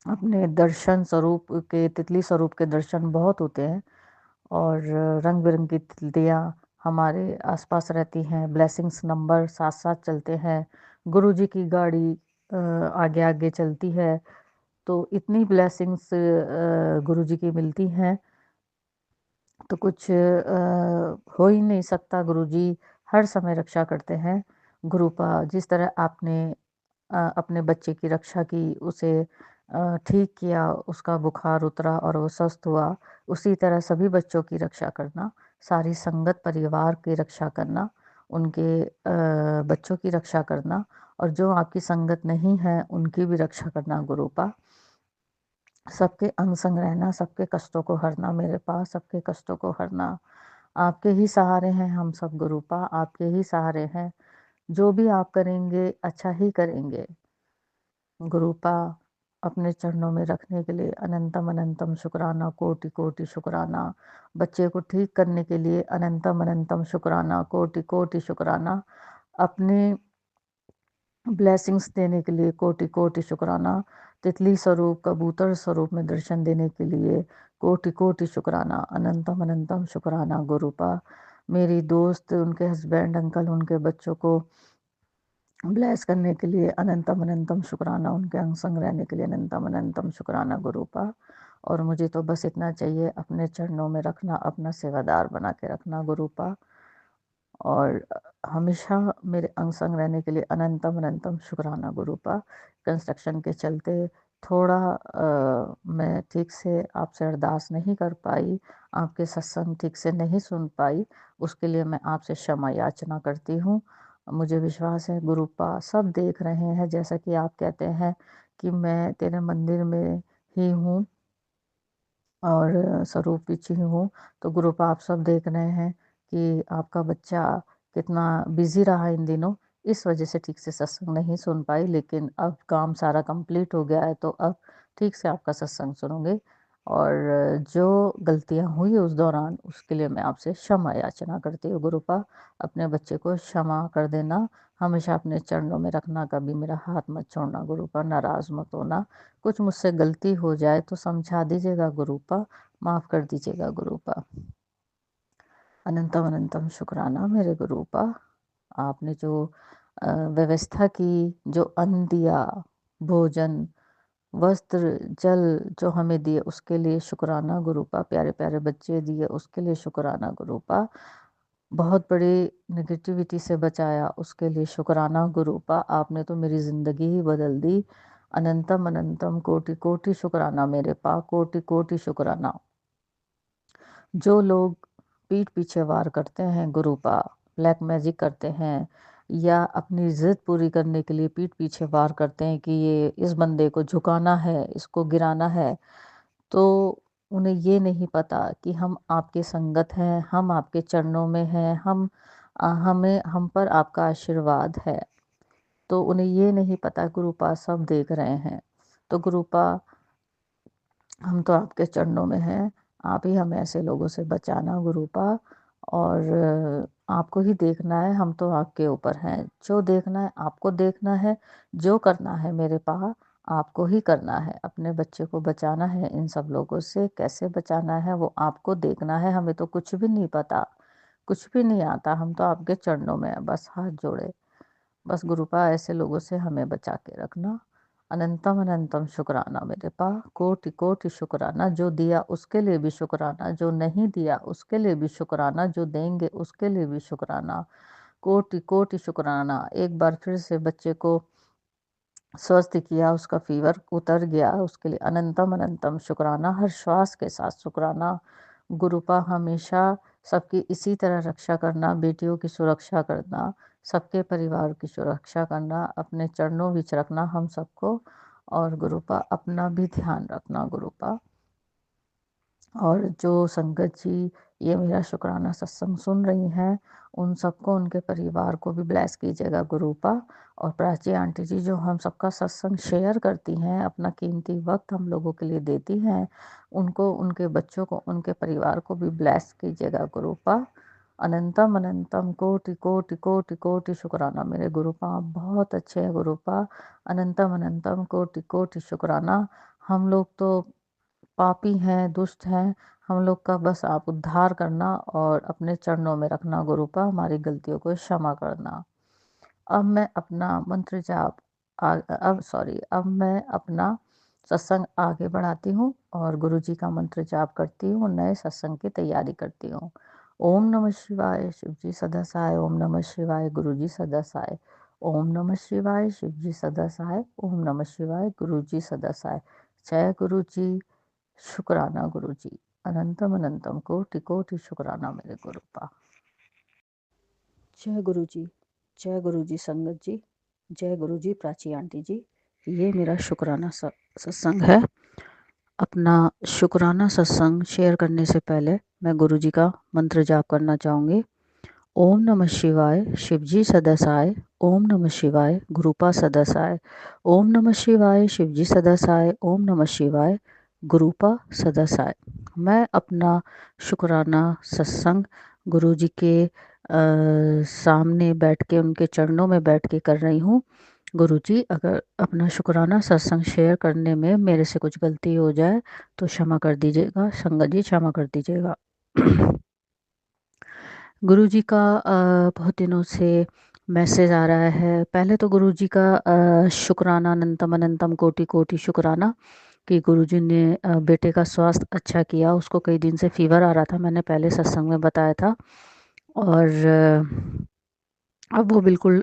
अपने दर्शन स्वरूप के, तितली स्वरूप के दर्शन बहुत होते हैं, और रंग बिरंगी तितलियाँ हमारे आसपास रहती हैं। ब्लेसिंग्स नंबर साथ साथ चलते हैं, गुरुजी की गाड़ी आगे आगे चलती है। तो इतनी ब्लेसिंग्स गुरुजी की मिलती हैं, तो कुछ हो ही नहीं सकता। गुरुजी हर समय रक्षा करते हैं। गुरुपा जिस तरह आपने अपने बच्चे की रक्षा की, उसे ठीक किया, उसका बुखार उतरा और वो स्वस्थ हुआ, उसी तरह सभी बच्चों की रक्षा करना, सारी संगत परिवार की रक्षा करना, उनके बच्चों की रक्षा करना, और जो आपकी संगत नहीं है उनकी भी रक्षा करना गुरुपा। सबके अंग संग रहना, सबके कष्टों को हरना मेरे पास, सबके कष्टों को हरना। आपके ही सहारे हैं हम सब गुरुपा, आपके ही सहारे हैं। जो भी आप करेंगे अच्छा ही करेंगे गुरुपा। अपने चरणों में रखने के लिए अनंतम अनंतम शुक्राना, कोटि कोटि शुक्राना। बच्चे को ठीक करने के लिए अनंतम अनंतम शुक्राना, कोटि कोटि शुक्राना। अपने ब्लेसिंग्स देने के लिए कोटि कोटि शुक्राना। तितली स्वरूप, कबूतर स्वरूप में दर्शन देने के लिए कोटि कोटि शुक्राना, अनंतम अनंतम शुक्राना गुरुपा। मेरी दोस्त, उनके हस्बैंड, अंकल, उनके बच्चों को ब्लेस करने के लिए अनंतम अनंतम शुक्राना, उनके अंग संग रहने के लिए अनंतम अनंतम शुक्राना गुरुपा। और मुझे तो बस इतना चाहिए, अपने चरणों में रखना, अपना सेवादार बना के रखना गुरुपा। और हमेशा मेरे अंग संग रहने के लिए अनंतम अनंतम शुक्राना गुरुपा। कंस्ट्रक्शन के चलते थोड़ा मैं ठीक से आपसे अरदास नहीं कर पाई, आपके सत्संग ठीक से नहीं सुन पाई, उसके लिए मैं आपसे क्षमा याचना करती हूँ। मुझे विश्वास है गुरुपा सब देख रहे हैं, जैसा कि आप कहते हैं कि मैं तेरे मंदिर में ही हूँ और स्वरूप पीछे ही हूँ। तो ग्रुप आप सब देख रहे हैं कि आपका बच्चा कितना बिज़ी रहा इन दिनों, इस वजह से ठीक से सत्संग नहीं सुन पाई, लेकिन अब काम सारा कंप्लीट हो गया है, तो अब ठीक से आपका सत्संग सुनूँगी। और जो गलतियाँ हुई उस दौरान, उसके लिए मैं आपसे क्षमा याचना करती हूँ गुरुपा। अपने बच्चे को क्षमा कर देना, हमेशा अपने चरणों में रखना, कभी मेरा हाथ मत छोड़ना गुरुपा, नाराज़ मत होना। कुछ मुझसे गलती हो जाए तो समझा दीजिएगा गुरुपा, माफ़ कर दीजिएगा गुरुपा। अनंतम अनंतम शुक्राना मेरे गुरुपा। आपने जो व्यवस्था की, जो अन्न दिया, भोजन, वस्त्र, जल जो हमें दिए, उसके लिए शुक्राना गुरुपा। प्यारे प्यारे बच्चे दिए, उसके लिए शुक्राना गुरुपा। बहुत बड़ी नेगेटिविटी से बचाया, उसके लिए शुक्राना गुरुपा। आपने तो मेरी ज़िंदगी ही बदल दी। अनंतम अनंतम कोटि कोटि शुक्राना मेरे पा, कोटि कोटि शुक्राना। जो लोग पीठ पीछे वार करते हैं गुरुपा, ब्लैक मैजिक करते हैं या अपनी ज़िद पूरी करने के लिए पीठ पीछे वार करते हैं कि ये इस बंदे को झुकाना है, इसको गिराना है, तो उन्हें ये नहीं पता कि हम आपकी संगत हैं, हम आपके चरणों में हैं, हम पर आपका आशीर्वाद है। तो उन्हें ये नहीं पता, गुरुपा सब देख रहे हैं। तो गुरुपा हम तो आपके चरणों में हैं, आप ही हमें ऐसे लोगों से बचाना गुरुपा। और आपको ही देखना है, हम तो आपके ऊपर हैं। जो देखना है आपको देखना है, जो करना है मेरे पा आपको ही करना है। अपने बच्चे को बचाना है इन सब लोगों से, कैसे बचाना है वो आपको देखना है, हमें तो कुछ भी नहीं पता, कुछ भी नहीं आता, हम तो आपके चरणों में हैं, बस हाथ जोड़े। बस गुरुपा ऐसे लोगों से हमें बचा के रखना। अनंतम अनंतम शुक्राना मेरे पा, कोटि कोटि शुक्राना। जो दिया उसके लिए भी शुक्राना, जो नहीं दिया उसके लिए भी शुक्राना, जो देंगे उसके लिए भी शुक्राना, कोटि कोटि शुक्राना। एक बार फिर से बच्चे को स्वस्थ किया, उसका फ़ीवर उतर गया, उसके लिए अनंतम अनंतम शुक्राना। हर श्वास के साथ शुक्राना गुरुपा। हमेशा सबकी इसी तरह रक्षा करना, बेटियों की सुरक्षा करना, सबके परिवार की सुरक्षा करना, अपने चरणों बीच रखना हम सबको। और गुरुपा अपना भी ध्यान रखना गुरुपा। और जो संगत जी ये मेरा शुक्राना सत्संग सुन रही हैं, उन सबको, उनके परिवार को भी ब्लेस कीजिएगा गुरुपा। और प्राची आंटी जी जो हम सबका सत्संग शेयर करती हैं, अपना कीमती वक्त हम लोगों के लिए देती हैं, उनको, उनके बच्चों को, उनके परिवार को भी ब्लेस कीजिएगा गुरुपा। अनंतम अनंतम कोटि कोटि कोटि कोटि शुक्राना मेरे गुरुपा। आप बहुत अच्छे हैं गुरुपा। अनंतम अनंतम कोटि कोटि शुक्राना। हम लोग तो पापी हैं, दुष्ट हैं, हम लोग का बस आप उद्धार करना और अपने चरणों में रखना गुरुपा, हमारी गलतियों को क्षमा करना। अब मैं अपना मंत्र जाप अब मैं अपना सत्संग आगे बढ़ाती हूँ और गुरुजी का मंत्र जाप करती हूँ, नए सत्संग की तैयारी करती हूँ। ओम नमः शिवाय, शिव जी सदा सहाय। ओम नमः शिवाय, गुरु जी सदा सहाय। ओम नमः शिवाय, शिव जी सदा सहाय। ओम नमः शिवाय, गुरु जी सदा सहाय। जय गुरु जी, शुक्राना गुरु जी। अनंतम अनंतम कोटि कोटि शुक्राना मेरे गुरुपा। जय गुरु जी, जय गुरु जी संगत जी, जय गुरु जी प्राची आंटी जी। ये मेरा शुक्राना सत्संग है। अपना शुक्राना सत्संग शेयर करने से पहले मैं गुरु जी का मंत्र जाप करना चाहूँगी। ओम नमः शिवाय, शिवजी सदसाय। ओम नमः शिवाय, गुरुपा सदसाय। ओम नमः शिवाय, शिवजी सदसाय। ओम नमः शिवाय, गुरुपा सदसाय। मैं अपना शुक्राना सत्संग गुरु जी के सामने बैठ के, उनके चरणों में बैठ के कर रही हूँ। गुरुजी, अगर अपना शुक्राना सत्संग शेयर करने में मेरे से कुछ गलती हो जाए तो क्षमा कर दीजिएगा। संगत जी क्षमा कर दीजिएगा। गुरुजी का बहुत दिनों से मैसेज आ रहा है। पहले तो गुरुजी का शुक्राना अनंतम अनंतम कोटि कोटि शुक्राना कि गुरुजी ने बेटे का स्वास्थ्य अच्छा किया। उसको कई दिन से फ़ीवर आ रहा था, मैंने पहले सत्संग में बताया था। और अब वो बिल्कुल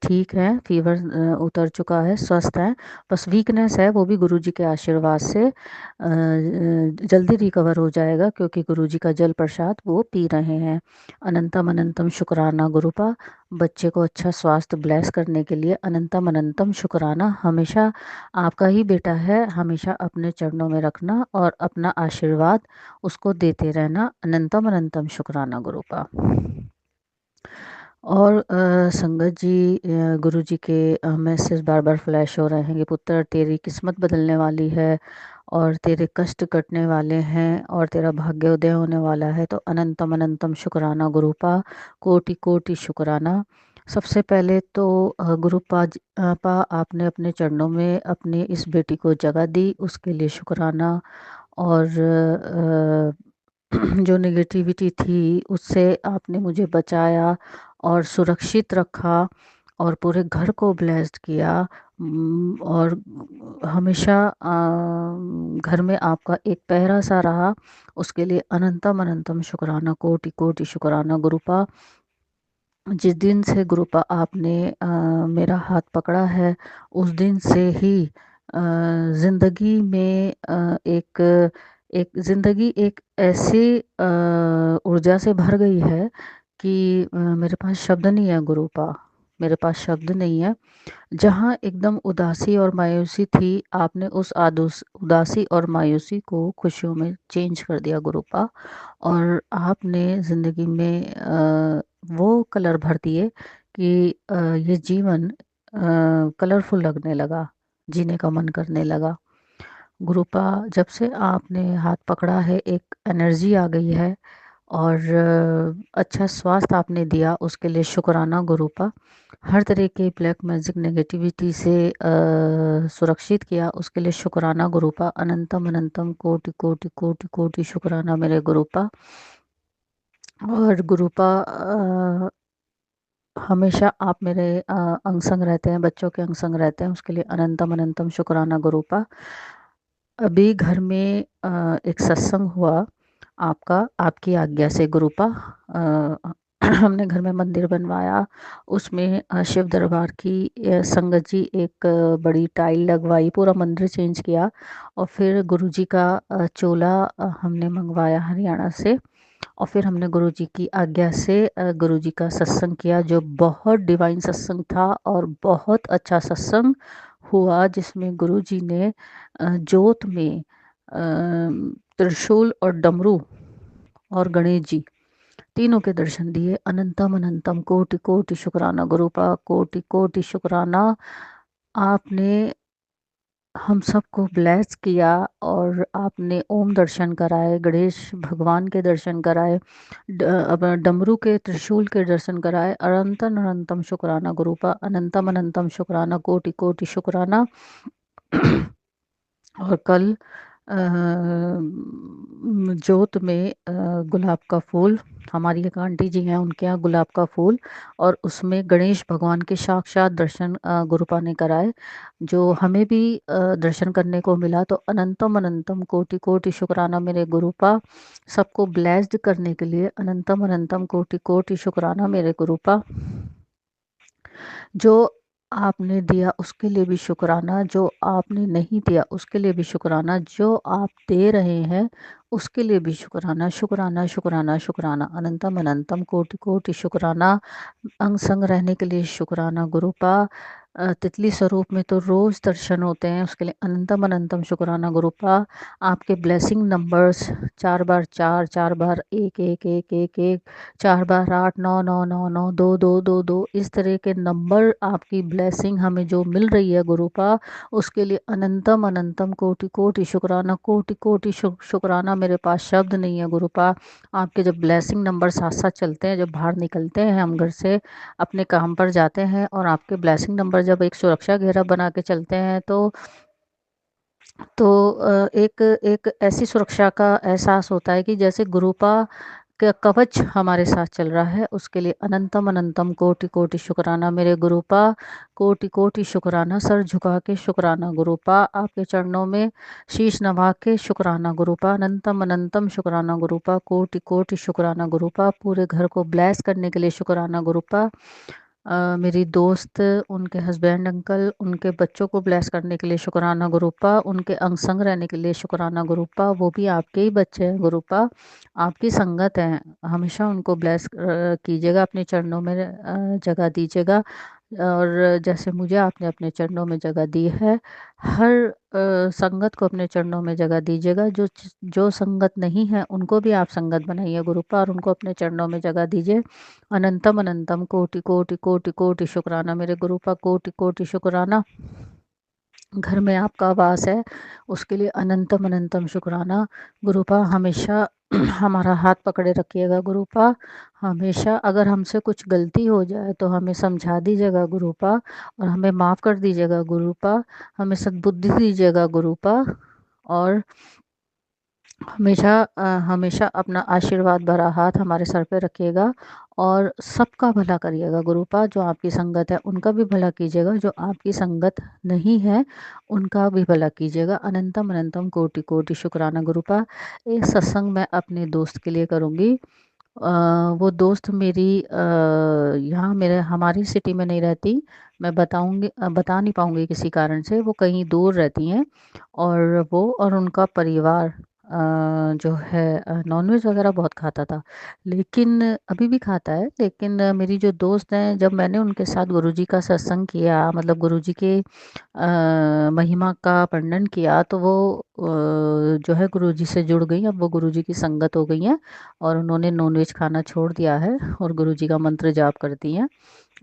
ठीक है, फ़ीवर उतर चुका है, स्वस्थ हैं। बस वीकनेस है, वो भी गुरुजी के आशीर्वाद से जल्दी रिकवर हो जाएगा, क्योंकि गुरुजी का जल प्रसाद वो पी रहे हैं। अनंतम अनंतम शुक्राना गुरुपा, बच्चे को अच्छा स्वास्थ्य ब्लेस करने के लिए अनंतम अनंतम शुक्राना। हमेशा आपका ही बेटा है, हमेशा अपने चरणों में रखना और अपना आशीर्वाद उसको देते रहना। अनंतम अनंतम शुक्राना गुरुपा। और संगत जी, गुरुजी के मैसेज बार-बार फ्लैश हो रहे हैं कि पुत्र तेरी किस्मत बदलने वाली है और तेरे कष्ट कटने वाले हैं और तेरा भाग्योदय होने वाला है। तो अनंतम अनंतम शुक्राना गुरुपा, कोटि कोटि शुक्राना। सबसे पहले तो गुरुपा पा आपने अपने चरणों में अपनी इस बेटी को जगह दी, उसके लिए शुक्राना। और जो नेगेटिविटी थी उससे आपने मुझे बचाया और सुरक्षित रखा और पूरे घर को ब्लेस्ड किया। और हमेशा घर में आपका एक पहरा सा रहा, उसके लिए अनंतम अनंतम शुक्राना, कोटि कोटि शुक्राना गुरुपा। जिस दिन से गुरुपा आपने मेरा हाथ पकड़ा है, उस दिन से ही ज़िंदगी में एक ज़िंदगी एक ऐसी ऊर्जा से भर गई है कि मेरे पास शब्द नहीं है गुरुपा, मेरे पास शब्द नहीं है। जहाँ एकदम उदासी और मायूसी थी, आपने उस उदासी और मायूसी को खुशियों में चेंज कर दिया गुरुपा। और आपने ज़िंदगी में वो कलर भर दिए कि ये जीवन कलरफुल लगने लगा, जीने का मन करने लगा। गुरुपा, जब से आपने हाथ पकड़ा है, एक एनर्जी आ गई है और अच्छा स्वास्थ्य आपने दिया, उसके लिए शुक्राना गुरुपा। हर तरह के ब्लैक मैजिक नेगेटिविटी से सुरक्षित किया, उसके लिए शुक्राना गुरुपा। अनंतम अनंतम कोटि कोटि कोटि कोटि शुक्राना मेरे गुरुपा। और गुरुपा, हमेशा आप मेरे अंग संग रहते हैं, बच्चों के अंग संग रहते हैं, उसके लिए अनंतम अनंतम शुक्राना गुरुपा। अभी घर में एक सत्संग हुआ आपका, आपकी आज्ञा से गुरुपा। हमने घर में मंदिर बनवाया, उसमें शिव दरबार की संगत जी एक बड़ी टाइल लगवाई, पूरा मंदिर चेंज किया। और फिर गुरुजी का चोला हमने मंगवाया हरियाणा से। और फिर हमने गुरुजी की आज्ञा से गुरुजी का सत्संग किया, जो बहुत डिवाइन सत्संग था और बहुत अच्छा सत्संग हुआ, जिसमें गुरुजी ने जोत में त्रिशूल और डमरू और गणेश जी तीनों के दर्शन दिए। अनंतम अनंतम कोटि कोटि शुक्राना गुरुपा, कोटि कोटि शुक्राना। आपने हम सबको ब्लेस किया और आपने ओम दर्शन कराए, गणेश भगवान के दर्शन कराए, डमरू के त्रिशूल के दर्शन कराए। अनंतम अनंतम शुक्राना गुरुपा, अनंतम अनंतम शुक्राना, कोटि कोटि शुक्राना। और कल जोत में गुलाब का फूल, हमारी एक आंटी जी हैं, उनके यहाँ गुलाब का फूल और उसमें गणेश भगवान के साक्षात दर्शन गुरुपा ने कराए, जो हमें भी दर्शन करने को मिला। तो अनंतम अनंतम कोटि कोटि शुक्राना मेरे गुरुपा। सबको ब्लेस्ड करने के लिए अनंतम अनंतम कोटि कोटि शुक्राना मेरे गुरुपा। जो आपने दिया उसके लिए भी शुक्राना, जो आपने नहीं दिया उसके लिए भी शुक्राना, जो आप दे रहे हैं उसके लिए भी शुक्राना, शुक्राना शुक्राना शुक्राना। अनंतम अनंतम कोटि कोटि शुक्राना। अंग संग रहने के लिए शुक्राना गुरुपा। तितली स्वरूप में तो रोज़ दर्शन होते हैं, उसके लिए अनंतम अनंतम शुक्राना गुरुपा। आपके ब्लेसिंग नंबर्स 4 बार 4, 4 बार 1 1 1 1 1, 4 बार 8 9 9 9 9 2 2 2 2, इस तरह के नंबर आपकी ब्लेसिंग हमें जो मिल रही है गुरुपा, उसके लिए अनंतम अनंतम कोटि कोटि शुक्राना, कोटि कोटि शुक्राना। मेरे पास शब्द नहीं है गुरुपा। आपके जब ब्लेसिंग नंबर साथ साथ चलते हैं, जब बाहर निकलते हैं हम घर से अपने काम पर जाते हैं और आपके ब्लेसिंग नंबर जब एक सुरक्षा घेरा बना के चलते हैं तो एक एक ऐसी सुरक्षा का एहसास होता है कि जैसे गुरुपा का कवच हमारे साथ चल रहा है। उसके लिए अनंतम अनंतम कोटि कोटि शुक्राना मेरे गुरुपा, कोटि कोटि शुक्राना, सर झुका के शुक्राना गुरुपा, आपके चरणों में शीश नवा के शुक्राना गुरुपा, अनंतम अनंतम शुक्राना गुरुपा, कोटि कोटि शुक्राना गुरुपा, पूरे घर को ब्लेस करने के लिए शुक्राना गुरुपा। मेरी दोस्त, उनके हस्बैंड अंकल, उनके बच्चों को ब्लेस करने के लिए शुक्राना गुरुपा, उनके अंग संग रहने के लिए शुक्राना गुरुपा, वो भी आपके ही बच्चे हैं गुरुपा, आपकी संगत है, हमेशा उनको ब्लेस कीजिएगा, अपने चरणों में जगह दीजिएगा। और जैसे मुझे आपने अपने चरणों में जगह दी है, हर संगत को अपने चरणों में जगह दीजिएगा। जो संगत नहीं है उनको भी आप संगत बनाइए गुरुपा, और उनको अपने चरणों में जगह दीजिए। अनंतम अनंतम कोटि कोटि कोटि कोटि शुक्राना मेरे गुरुपा, कोटि कोटि शुक्राना। घर में आपका वास है, उसके लिए अनंतम अनंतम शुक्राना गुरुपा। हमेशा हमारा हाथ पकड़े रखिएगा गुरुपा, हमेशा अगर हमसे कुछ गलती हो जाए तो हमें समझा दीजिएगा गुरुपा, और हमें माफ़ कर दीजिएगा गुरुपा, हमें सद्बुद्धि दीजिएगा गुरुपा, और हमेशा अपना आशीर्वाद भरा हाथ हमारे सर पे रखिएगा, और सबका भला करिएगा गुरुपा। जो आपकी संगत है उनका भी भला कीजिएगा, जो आपकी संगत नहीं है उनका भी भला कीजिएगा। अनंतम अनंतम कोटि कोटि शुक्राना गुरुपा। एक सत्संग मैं अपने दोस्त के लिए करूँगी। वो दोस्त मेरी यहाँ मेरे हमारी सिटी में नहीं रहती, मैं बता नहीं पाऊँगी किसी कारण से, वो कहीं दूर रहती हैं, और वो और उनका परिवार जो है नॉनवेज वगैरह बहुत खाता था, लेकिन अभी भी खाता है, लेकिन मेरी जो दोस्त हैं, जब मैंने उनके साथ गुरुजी का सत्संग किया, मतलब गुरुजी के महिमा का वर्णन किया, तो वो जो है गुरुजी से जुड़ गई, अब वो गुरुजी की संगत हो गई हैं, और उन्होंने नॉनवेज खाना छोड़ दिया है और गुरुजी का मंत्र जाप करती हैं,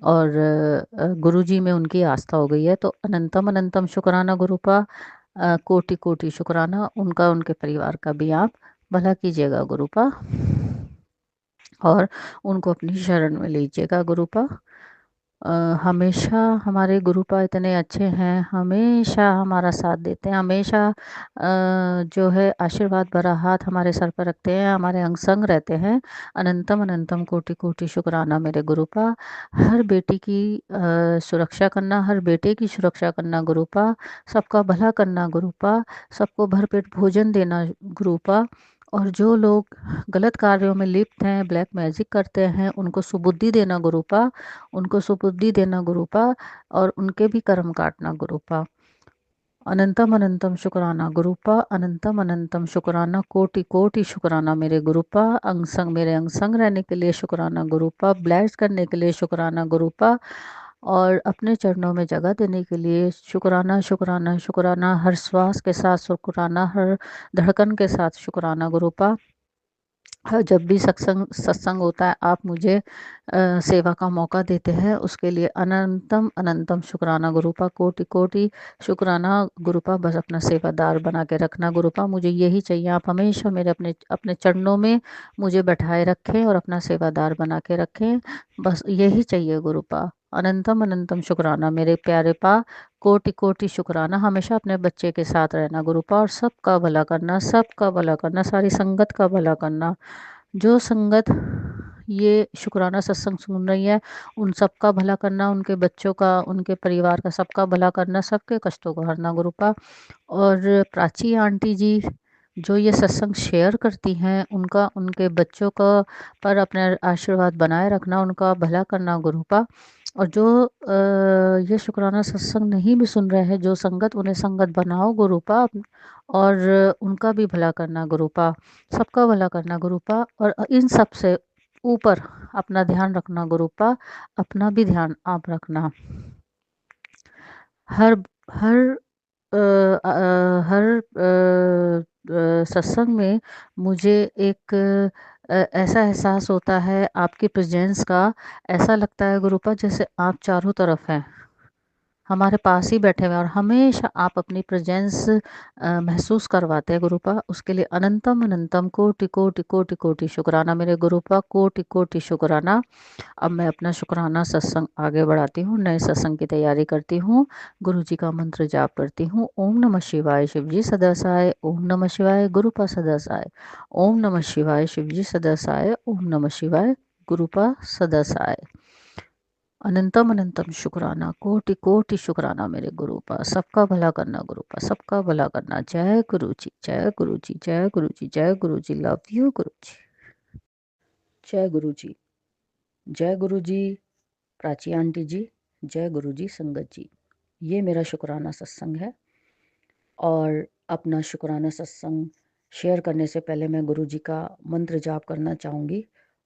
और गुरुजी में उनकी आस्था हो गई है। तो अनंतम अनंतम शुक्राना गुरुपा, कोटि कोटि शुक्राना, उनका उनके परिवार का भी आप भला कीजिएगा गुरुपा, और उनको अपनी शरण में लीजिएगा गुरुपा। हमेशा हमारे गुरुपा इतने अच्छे हैं, हमेशा हमारा साथ देते हैं, हमेशा जो है आशीर्वाद भरा हाथ हमारे सर पर रखते हैं, हमारे अंग संग रहते हैं। अनंतम अनंतम कोटि कोटि शुक्राना मेरे गुरुपा। हर बेटी की सुरक्षा करना, हर बेटे की सुरक्षा करना गुरुपा, सबका भला करना गुरुपा, सबको भरपेट भोजन देना गुरुपा, और जो लोग गलत कार्यों में लिप्त हैं, ब्लैक मैजिक करते हैं, उनको सुबुद्धि देना गुरुपा, उनको सुबुद्धि देना गुरुपा, और उनके भी कर्म काटना गुरुपा। अनंतम अनंतम शुक्राना गुरुपा, अनंतम अनंतम शुक्राना, कोटि कोटि शुक्राना मेरे गुरुपा, मेरे अंग संग रहने के लिए शुक्राना गुरुपा, ब्लेस करने के लिए शुक्राना गुरुपा, और अपने चरणों में जगह देने के लिए शुक्राना शुक्राना शुक्राना, हर श्वास के साथ शुक्राना, हर धड़कन के साथ शुक्राना गुरुपा। जब भी सत्संग सत्संग होता है आप मुझे सेवा का मौका देते हैं, उसके लिए अनंतम अनंतम शुक्राना गुरुपा, कोटि कोटि शुक्राना गुरुपा। बस अपना सेवादार बना के रखना गुरुपा, मुझे यही चाहिए, आप हमेशा मेरे अपने अपने चरणों में मुझे बैठाए रखें और अपना सेवादार बना के रखें, बस यही चाहिए गुरुपा। अनंतम अनंतम शुक्राना मेरे प्यारे पा, कोटि कोटि शुक्राना, हमेशा अपने बच्चे के साथ रहना गुरुपा, और सबका भला करना, सबका भला करना, सारी संगत का भला करना। जो संगत ये शुक्राना सत्संग सुन रही है उन सबका भला करना, उनके बच्चों का, उनके परिवार का सबका भला करना, सबके कष्टों को हरना गुरुपा। और प्राची आंटी जी जो ये सत्संग शेयर करती हैं, उनका उनके बच्चों का पर अपना आशीर्वाद बनाए रखना, उनका भला करना गुरुपा। और जो ये शुक्राना सत्संग नहीं भी सुन रहे हैं, जो संगत, उन्हें संगत बनाओ गुरुपा, और उनका भी भला करना गुरुपा, सबका भला करना गुरुपा, और इन सब से ऊपर अपना ध्यान रखना गुरुपा, अपना भी ध्यान आप रखना। हर हर हर सत्संग में मुझे एक ऐसा एहसास होता है आपकी प्रेजेंस का, ऐसा लगता है गुरुपा जैसे आप चारों तरफ हैं, हमारे पास ही बैठे हुए हैं और हमेशा आप अपनी प्रेजेंस महसूस करवाते हैं गुरुपा, उसके लिए अनंतम अनंतम कोटि कोटि कोटि कोटि शुक्राना मेरे गुरुपा, कोटि कोटि शुक्राना। अब मैं अपना शुक्राना सत्संग आगे बढ़ाती हूँ, नए सत्संग की तैयारी करती हूँ, गुरु जी का मंत्र जाप करती हूँ। ओम नमः शिवाय, शिव जी सदा सहाय। ओम नमः शिवाय, गुरुपा सदा सहाय। ओम नमः शिवाय, शिव जी सदा सहाय। ओम नमः शिवाय, गुरुपा सदा सहाय। अनंतम अनंतम शुक्राना, कोटि कोटि शुक्राना मेरे गुरुपा, सबका भला करना गुरुपा, सबका भला करना। जय गुरु जी, जय गुरु जी, जय गुरु जी, जय गुरु जी। लव यू गुरु जी। जय गुरु जी, जय गुरु जी प्राची आंटी जी, जय गुरु जी संगत जी। ये मेरा शुक्राना सत्संग है और अपना शुक्राना सत्संग शेयर करने से पहले मैं गुरु जी का मंत्र जाप करना चाहूँगी।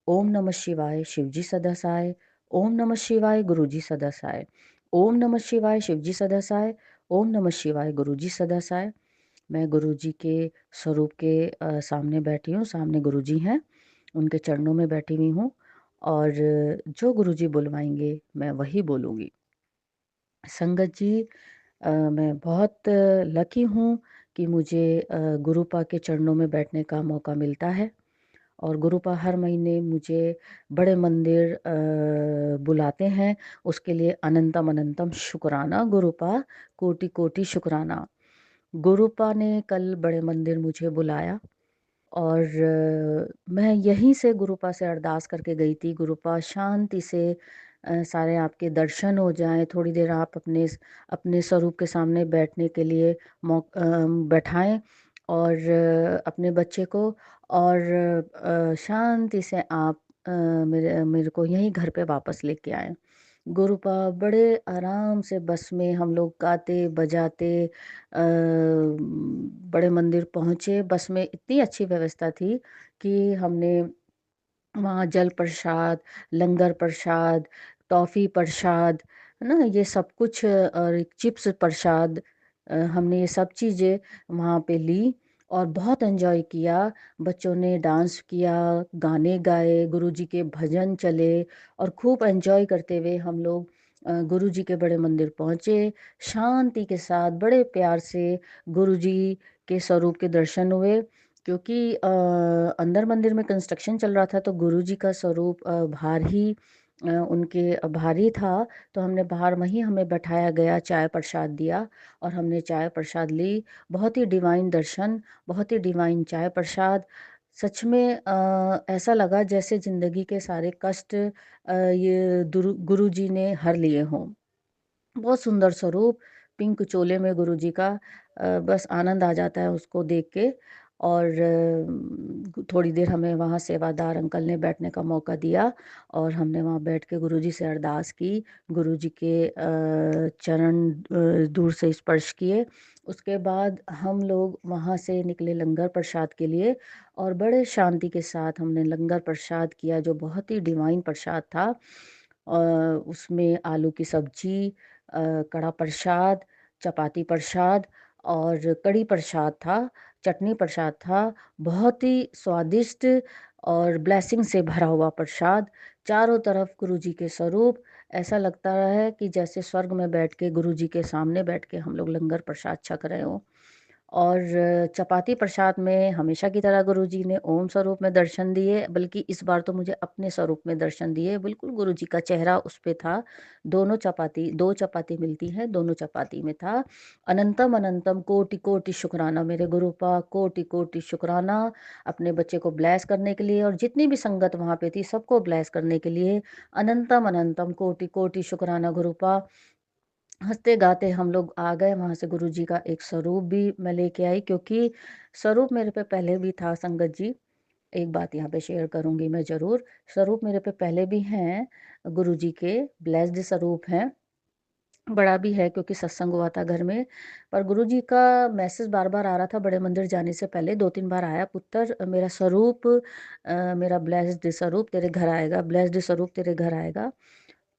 ओम नमः शिवाय, शिव जी सदा सहाय। ओम नमः शिवाय, गुरु जी सदा सहाय। ओम नमः शिवाय, शिव जी सदा सहाय। ओम नमः शिवाय, गुरु जी सदा सहाय। मैं गुरु जी के स्वरूप के सामने बैठी हूँ, सामने गुरु जी हैं, उनके चरणों में बैठी हुई हूँ और जो गुरु जी बुलवाएंगे मैं वही बोलूँगी। संगत जी, मैं बहुत लकी हूँ कि मुझे गुरुपा के चरणों में बैठने का मौका मिलता है और गुरुपा हर महीने मुझे बड़े मंदिर बुलाते हैं, उसके लिए अनंतम अनंतम शुक्राना गुरुपा, कोटि कोटि शुक्राना। गुरुपा ने कल बड़े मंदिर मुझे बुलाया और मैं यहीं से गुरुपा से अरदास करके गई थी, गुरुपा शांति से सारे आपके दर्शन हो जाएं, थोड़ी देर आप अपने स्वरूप के सामने बैठने के लिए बैठाएं और अपने बच्चे को और शांति से आप मेरे मेरे को यहीं घर पे वापस लेके आए। गुरुपा बड़े आराम से बस में हम लोग गाते बजाते बड़े मंदिर पहुँचे। बस में इतनी अच्छी व्यवस्था थी कि हमने वहाँ जल प्रसाद, लंगर प्रसाद, टॉफ़ी प्रसाद, है ना? ये सब कुछ और एक चिप्स प्रसाद, हमने ये सब चीज़ें वहाँ पे ली और बहुत एन्जॉय किया। बच्चों ने डांस किया, गाने गाए, गुरुजी के भजन चले और खूब एन्जॉय करते हुए हम लोग गुरुजी के बड़े मंदिर पहुँचे। शांति के साथ बड़े प्यार से गुरुजी के स्वरूप के दर्शन हुए। क्योंकि अंदर मंदिर में कंस्ट्रक्शन चल रहा था तो गुरुजी का स्वरूप बाहर ही उनके बाहर ही था, तो हमने बाहर वहीं हमें बैठाया गया, चाय प्रसाद दिया और हमने चाय प्रसाद ली। बहुत ही डिवाइन दर्शन, बहुत ही डिवाइन चाय प्रसाद। सच में ऐसा लगा जैसे ज़िंदगी के सारे कष्ट ये गुरुजी ने हर लिए हों। बहुत सुंदर स्वरूप, पिंक चोले में गुरुजी का, बस आनंद आ जाता है उसको देख के। और थोड़ी देर हमें वहाँ सेवादार अंकल ने बैठने का मौका दिया और हमने वहाँ बैठ के गुरुजी से अरदास की, गुरुजी के चरण दूर से स्पर्श किए। उसके बाद हम लोग वहाँ से निकले लंगर प्रसाद के लिए और बड़े शांति के साथ हमने लंगर प्रसाद किया जो बहुत ही डिवाइन प्रसाद था। उसमें आलू की सब्जी, कड़ा प्रसाद, चपाती प्रसाद और कढ़ी प्रसाद था, चटनी प्रसाद था। बहुत ही स्वादिष्ट और ब्लेसिंग से भरा हुआ प्रसाद। चारों तरफ गुरुजी के स्वरूप, ऐसा लगता है कि जैसे स्वर्ग में बैठ के गुरुजी के सामने बैठ के हम लोग लंगर प्रसाद छक रहे हों। और चपाती प्रसाद में हमेशा की तरह गुरुजी ने ओम स्वरूप में दर्शन दिए, बल्कि इस बार तो मुझे अपने स्वरूप में दर्शन दिए। बिल्कुल गुरुजी का चेहरा उस पे था। दोनों चपाती, 2 चपाती मिलती हैं, दोनों चपाती में था। अनंतम अनंतम कोटि कोटि शुक्राना मेरे गुरुपा, कोटि कोटि शुक्राना अपने बच्चे को ब्लेस करने के लिए और जितनी भी संगत वहाँ पे थी सबको ब्लेस करने के लिए अनंतम अनंतम कोटि कोटि शुक्राना गुरुपा। हँसते गाते हम लोग आ गए वहाँ से। गुरुजी का एक स्वरूप भी मैं लेके आई, क्योंकि स्वरूप मेरे पे पहले भी था संगत जी। एक बात यहाँ पे शेयर करूँगी मैं ज़रूर। स्वरूप मेरे पे पहले भी हैं, गुरुजी के ब्लेस्ड स्वरूप हैं। बड़ा भी है क्योंकि सत्संग हुआ था घर में। पर गुरुजी का मैसेज बार-बार आ रहा था बड़े मंदिर जाने से पहले, 2-3 बार आया, पुत्र मेरा स्वरूप मेरा ब्लेस्ड स्वरूप तेरे घर आएगा, ब्लेस्ड स्वरूप तेरे घर आएगा।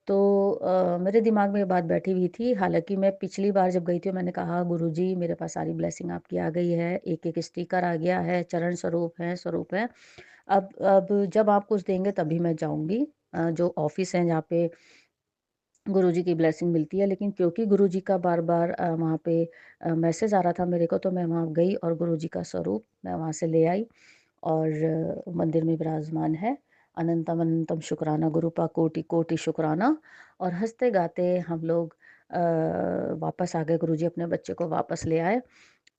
तो मेरे दिमाग में ये बात बैठी हुई थी। हालाँकि मैं पिछली बार जब गई थी मैंने कहा गुरुजी मेरे पास सारी ब्लेसिंग आपकी आ गई है, एक-एक स्टिकर आ गया है, चरण स्वरूप है। अब जब आप कुछ देंगे तभी मैं जाऊँगी। जो ऑफ़िस है जहाँ पे गुरुजी की ब्लेसिंग मिलती है। लेकिन क्योंकि गुरुजी का बार-बार वहाँ पे मैसेज आ रहा था मेरे को, तो मैं वहाँ गई और गुरुजी का स्वरूप मैं वहाँ से ले आई और मंदिर में विराजमान है। अनंतम अनंतम शुक्राना गुरुपा, कोटि-कोटि शुक्राना। और हँसते-गाते हम लोग वापस आ गए, गुरुजी अपने बच्चे को वापस ले आए।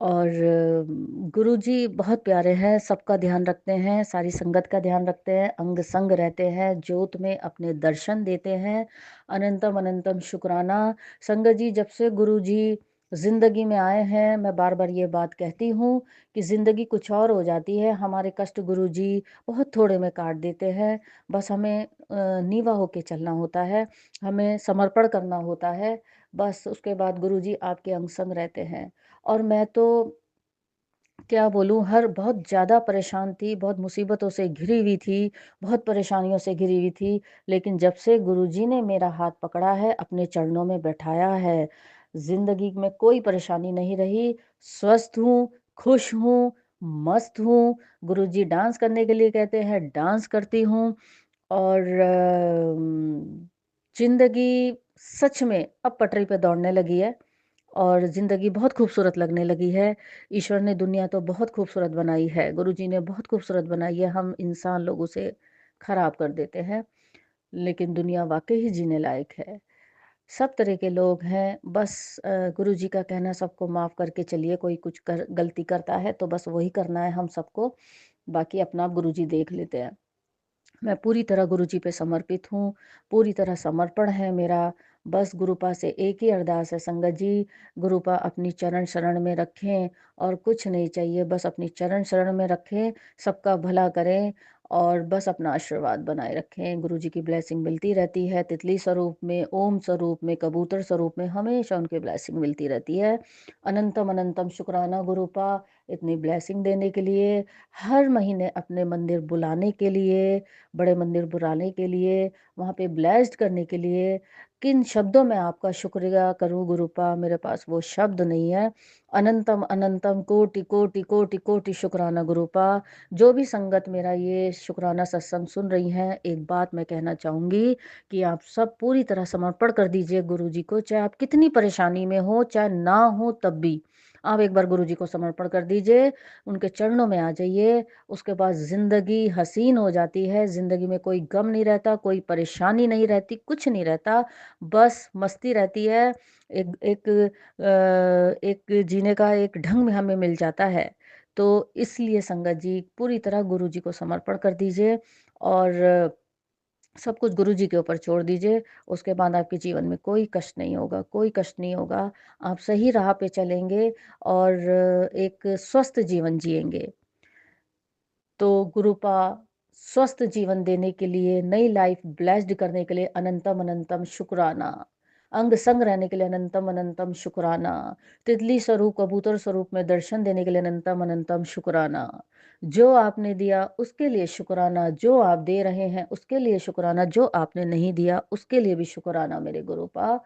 और गुरुजी बहुत प्यारे हैं, सबका ध्यान रखते हैं, सारी संगत का ध्यान रखते हैं, अंग-संग रहते हैं, ज्योत में अपने दर्शन देते हैं। अनंतम अनंतम शुक्राना। संगत जी, जब से गुरुजी ज़िंदगी में आए हैं, मैं बार-बार ये बात कहती हूँ कि ज़िंदगी कुछ और हो जाती है। हमारे कष्ट गुरुजी बहुत थोड़े में काट देते हैं। बस हमें नीवा होके चलना होता है, हमें समर्पण करना होता है, बस उसके बाद गुरुजी आपके अंग-संग रहते हैं। और मैं तो क्या बोलूँ, हर बहुत ज़्यादा परेशान थी, बहुत मुसीबतों से घिरी हुई थी, बहुत परेशानियों से घिरी हुई थी। लेकिन जब से गुरुजी ने मेरा हाथ पकड़ा है, अपने चरणों में बैठाया है, ज़िंदगी में कोई परेशानी नहीं रही। स्वस्थ हूँ, खुश हूँ, मस्त हूँ। गुरुजी डांस करने के लिए कहते हैं, डांस करती हूँ। और ज़िंदगी सच में अब पटरी पे दौड़ने लगी है और ज़िंदगी बहुत खूबसूरत लगने लगी है। ईश्वर ने दुनिया तो बहुत खूबसूरत बनाई है, गुरुजी ने बहुत खूबसूरत बनाई है, हम इंसान लोग उसे ख़राब कर देते हैं, लेकिन दुनिया वाक़ई ही जीने लायक है। सब तरह के लोग हैं, बस गुरुजी का कहना सबको माफ़ करके चलिए, कोई कुछ गलती करता है तो बस वही करना है हम सबको, बाकी अपना आप गुरुजी देख लेते हैं। मैं पूरी तरह गुरुजी पे समर्पित हूँ, पूरी तरह समर्पण है मेरा। बस गुरुपा से एक ही अरदास है संगत जी, गुरुपा अपनी चरण शरण में रखें और कुछ नहीं चाहिए, बस अपनी चरण शरण में रखें, सबका भला करें और बस अपना आशीर्वाद बनाए रखें। गुरुजी की ब्लेसिंग मिलती रहती है, तितली स्वरूप में, ओम स्वरूप में, कबूतर स्वरूप में, हमेशा उनकी ब्लेसिंग मिलती रहती है। अनंतम अनंतम शुक्राना गुरुपा, इतनी ब्लेसिंग देने के लिए, हर महीने अपने मंदिर बुलाने के लिए, बड़े मंदिर बुलाने के लिए, वहाँ पे ब्लेस्ड करने के लिए। किन शब्दों में आपका शुक्रिया करूँ गुरुपा, मेरे पास वो शब्द नहीं है। अनंतम अनंतम कोटि कोटि कोटि कोटि शुक्राना गुरुपा। जो भी संगत मेरा ये शुक्राना सत्संग सुन रही हैं, एक बात मैं कहना चाहूँगी कि आप सब पूरी तरह समर्पण कर दीजिए गुरुजी को, चाहे आप कितनी परेशानी में हो, चाहे ना हो तब भी। आप एक बार गुरुजी को समर्पण कर दीजिए, उनके चरणों में आ जाइए, उसके बाद ज़िंदगी हसीन हो जाती है, ज़िंदगी में कोई गम नहीं रहता, कोई परेशानी नहीं रहती, कुछ नहीं रहता, बस मस्ती रहती है। एक एक एक जीने का एक ढंग में हमें मिल जाता है। तो इसलिए संगत जी पूरी तरह गुरुजी को समर्पण कर दीजिए और सब कुछ गुरुजी के ऊपर छोड़ दीजिए, उसके बाद आपके जीवन में कोई कष्ट नहीं होगा, कोई कष्ट नहीं होगा। आप सही राह पे चलेंगे और एक स्वस्थ जीवन जिएँगे। तो गुरुपा स्वस्थ जीवन देने के लिए, नई लाइफ ब्लेस्ड करने के लिए अनंतम अनंतम शुक्राना। अंग संग रहने के लिए अनंतम अनंतम शुक्राना। तितली स्वरूप, कबूतर स्वरूप में दर्शन देने के लिए अनंतम अनंतम शुक्राना। जो आपने दिया उसके लिए शुक्राना, जो आप दे रहे हैं उसके लिए शुक्राना, जो आपने नहीं दिया उसके लिए भी शुक्राना मेरे गुरुपा,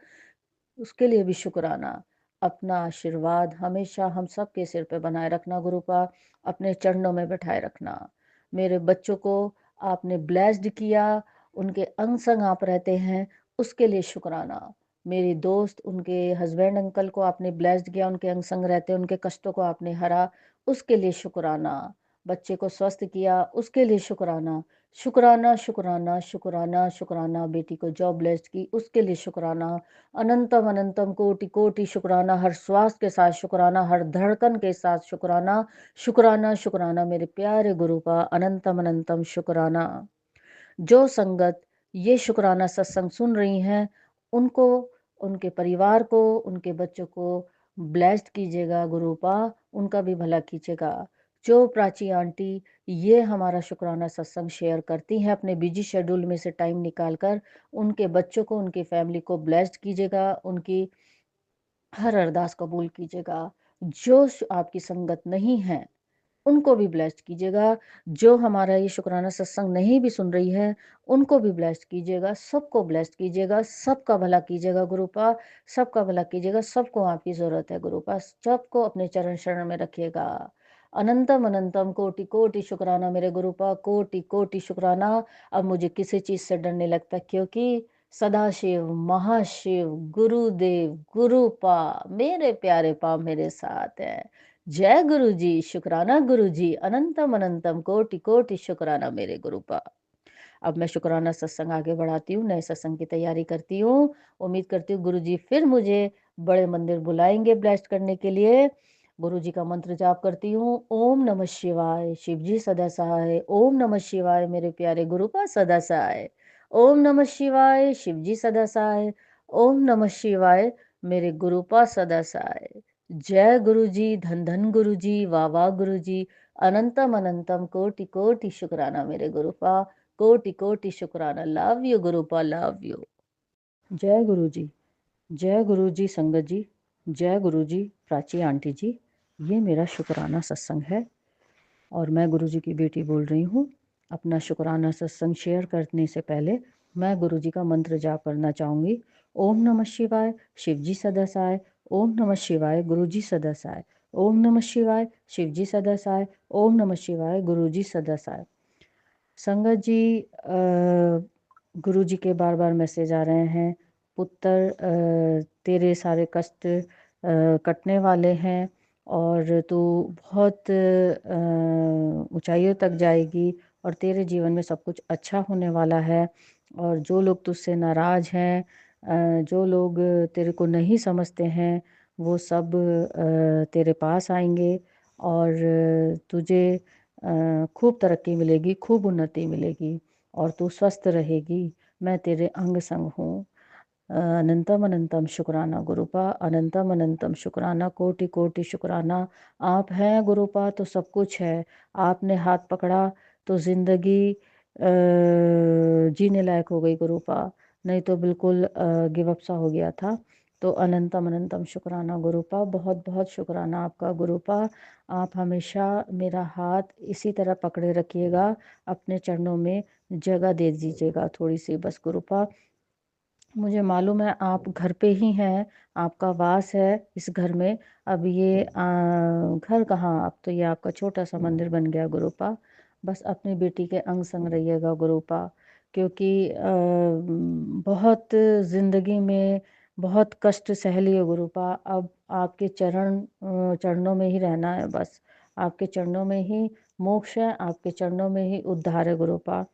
उसके लिए भी शुक्राना। अपना आशीर्वाद हमेशा हम सब के सिर पे बनाए रखना गुरुपा, अपने चरणों में बैठाए रखना। मेरे बच्चों को आपने ब्लेस्ड किया, उनके अंग संग आप रहते हैं, उसके लिए शुक्राना। मेरी दोस्त, उनके हस्बैंड अंकल को आपने ब्लेस्ड किया, उनके अंग संग रहते, उनके कष्टों को आपने हरा, उसके लिए शुक्राना। बच्चे को स्वस्थ किया, उसके लिए शुक्राना। शुक्राना शुक्राना शुक्राना शुक्राना, बेटी को जॉब ब्लेस्ड की, उसके लिए शुक्राना। अनंतम अनंतम कोटि कोटि शुक्राना, हर श्वास के साथ शुक्राना, हर धड़कन के साथ शुक्राना। शुक्राना शुक्राना मेरे प्यारे गुरु का, अनंतम अनंतम शुक्राना। जो संगत ये शुक्राना सत्संग सुन रही हैं, उनको, उनके परिवार को, उनके बच्चों को ब्लेस्ड कीजिएगा गुरुपा, उनका भी भला कीजिएगा। जो प्राची आंटी ये हमारा शुक्राना सत्संग शेयर करती हैं अपने बिजी शेड्यूल में से टाइम निकाल कर, उनके बच्चों को, उनकी फैमिली को ब्लेस्ड कीजिएगा, उनकी हर अरदास कबूल कीजिएगा। जो आपकी संगत नहीं है उनको भी ब्लेस्ड कीजिएगा, जो हमारा ये शुक्राना सत्संग नहीं भी सुन रही है उनको भी ब्लेस्ड कीजिएगा, सबको ब्लेस्ड कीजिएगा, सबका भला कीजिएगा गुरुपा, सबका भला कीजिएगा, सबको आपकी ज़रूरत है गुरुपा, सबको अपने चरण शरण में रखिएगा। अनंतम अनंतम कोटि कोटि शुक्राना मेरे गुरुपा, कोटि कोटि शुक्राना। अब मुझे किसी चीज़ से डर नहीं लगता, क्योंकि सदाशिव, महाशिव, गुरुदेव, गुरुपा, मेरे प्यारे पा मेरे साथ है। जय गुरु जी, शुक्राना गुरु जी, अनंतम अनंतम कोटि कोटि शुक्राना मेरे गुरुपा। अब मैं शुक्राना सत्संग आगे बढ़ाती हूँ, नए सत्संग की तैयारी करती हूँ। उम्मीद करती हूँ गुरु जी फिर मुझे बड़े मंदिर बुलाएंगे ब्लेस्ड करने के लिए। गुरु जी का मंत्र जाप करती हूँ। ओम नमः शिवाय, शिव जी सदा सहाय। ओम नमः शिवाय, मेरे प्यारे गुरु का सदा सहाय। ओम नमः शिवाय, शिव जी सदा सहाय। ओम नमः शिवाय, मेरे गुरु पा सदा सहाय। जय गुरु जी, धन धन गुरु जी, वाह वाह गुरु जी, अनंतम अनंतम कोटि कोटि शुक्राना मेरे गुरु पा, कोटि कोटि शुक्राना। Love you गुरुपा, love you. जय गुरु जी, जय गुरु जी संगत जी, जय गुरु जी प्राची आंटी जी। ये मेरा शुक्राना सत्संग है और मैं गुरु जी की बेटी बोल रही हूँ। अपना शुक्राना सत्संग शेयर करने से पहले मैं गुरु जी का मंत्र जाप करना चाहूँगी। ओम नमः शिवाय, शिव जी सदा सहाय। ओम नमः शिवाय, गुरु जी सदा सहाय। ओम नमः शिवाय, शिव जी सदा सहाय। ओम नमः शिवाय, गुरु जी सदा सहाय। संगत जी, गुरु जी के बार बार मैसेज आ रहे हैं, पुत्र तेरे सारे कष्ट कटने वाले हैं और तू बहुत ऊंचाइयों तक जाएगी और तेरे जीवन में सब कुछ अच्छा होने वाला है। और जो लोग तुझसे नाराज हैं, जो लोग तेरे को नहीं समझते हैं, वो सब तेरे पास आएंगे और तुझे खूब तरक्की मिलेगी, खूब उन्नति मिलेगी और तू स्वस्थ रहेगी। मैं तेरे अंग संग हूँ। अनंतम अनंतम शुक्राना गुरुपा, अनंतम अनंतम शुक्राना, कोटि कोटि शुक्राना। आप हैं गुरुपा तो सब कुछ है। आपने हाथ पकड़ा तो जिंदगी जीने लायक हो गई गुरुपा, नहीं तो बिल्कुल गिव अप सा हो गया था। तो अनंतम अनंतम शुक्राना गुरुपा, बहुत बहुत शुक्राना आपका गुरुपा। आप हमेशा मेरा हाथ इसी तरह पकड़े रखिएगा, अपने चरणों में जगह दे दीजिएगा थोड़ी सी बस गुरुपा। मुझे मालूम है आप घर पे ही हैं, आपका वास है इस घर में। अब ये घर कहाँ, अब तो ये आपका छोटा सा मंदिर बन गया गुरुपा। बस अपनी बेटी के अंग संग रहिएगा गुरुपा, क्योंकि बहुत ज़िंदगी में बहुत कष्ट सह लिए गुरुपा। अब आपके चरणों में ही रहना है बस। आपके चरणों में ही मोक्ष है, आपके चरणों में ही उद्धार है गुरुपा।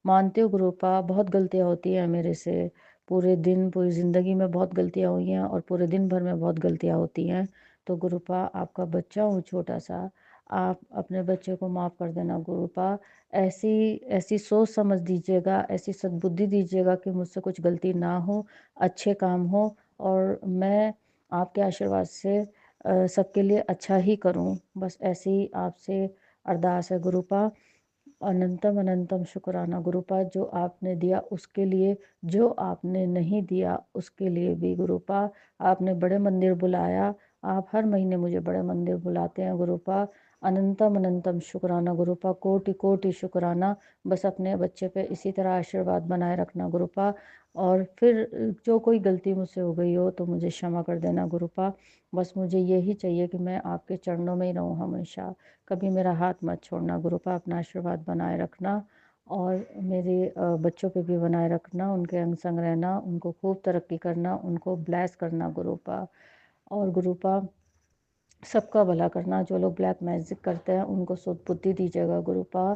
मानती हूँ गुरुपा, बहुत गलतियाँ होती हैं मेरे से। पूरे दिन पूरी ज़िंदगी में बहुत गलतियाँ हुई हैं और पूरे दिन भर में बहुत गलतियाँ होती हैं। तो गुरुपा आपका बच्चा हूँ छोटा सा, आप अपने बच्चे को माफ़ कर देना गुरुपा। ऐसी ऐसी सोच समझ दीजिएगा, ऐसी सद्बुद्धि दीजिएगा कि मुझसे कुछ गलती ना हो, अच्छे काम हो और मैं आपके आशीर्वाद से सबके लिए अच्छा ही करूँ। बस ऐसी आपसे अरदास है गुरुपा। अनंतम अनंतम शुक्राना गुरुपा, जो आपने दिया उसके लिए, जो आपने नहीं दिया उसके लिए भी गुरुपा। आपने बड़े मंदिर बुलाया, आप हर महीने मुझे बड़े मंदिर बुलाते हैं गुरुपा। अनंतम अनंतम शुक्राना गुरुपा, कोटि कोटि शुक्राना। बस अपने बच्चे पे इसी तरह आशीर्वाद बनाए रखना गुरुपा। और फिर जो कोई गलती मुझसे हो गई हो तो मुझे क्षमा कर देना गुरुपा। बस मुझे यही चाहिए कि मैं आपके चरणों में ही रहूँ हमेशा। कभी मेरा हाथ मत छोड़ना गुरुपा, अपना आशीर्वाद बनाए रखना और मेरे बच्चों पे भी बनाए रखना, उनके अंग संग रहना, उनको खूब तरक्की करना, उनको ब्लेस करना गुरुपा। और गुरुपा सबका भला करना, जो लोग ब्लैक मैजिक करते हैं उनको सद्बुद्धि दीजिएगा गुरुपा।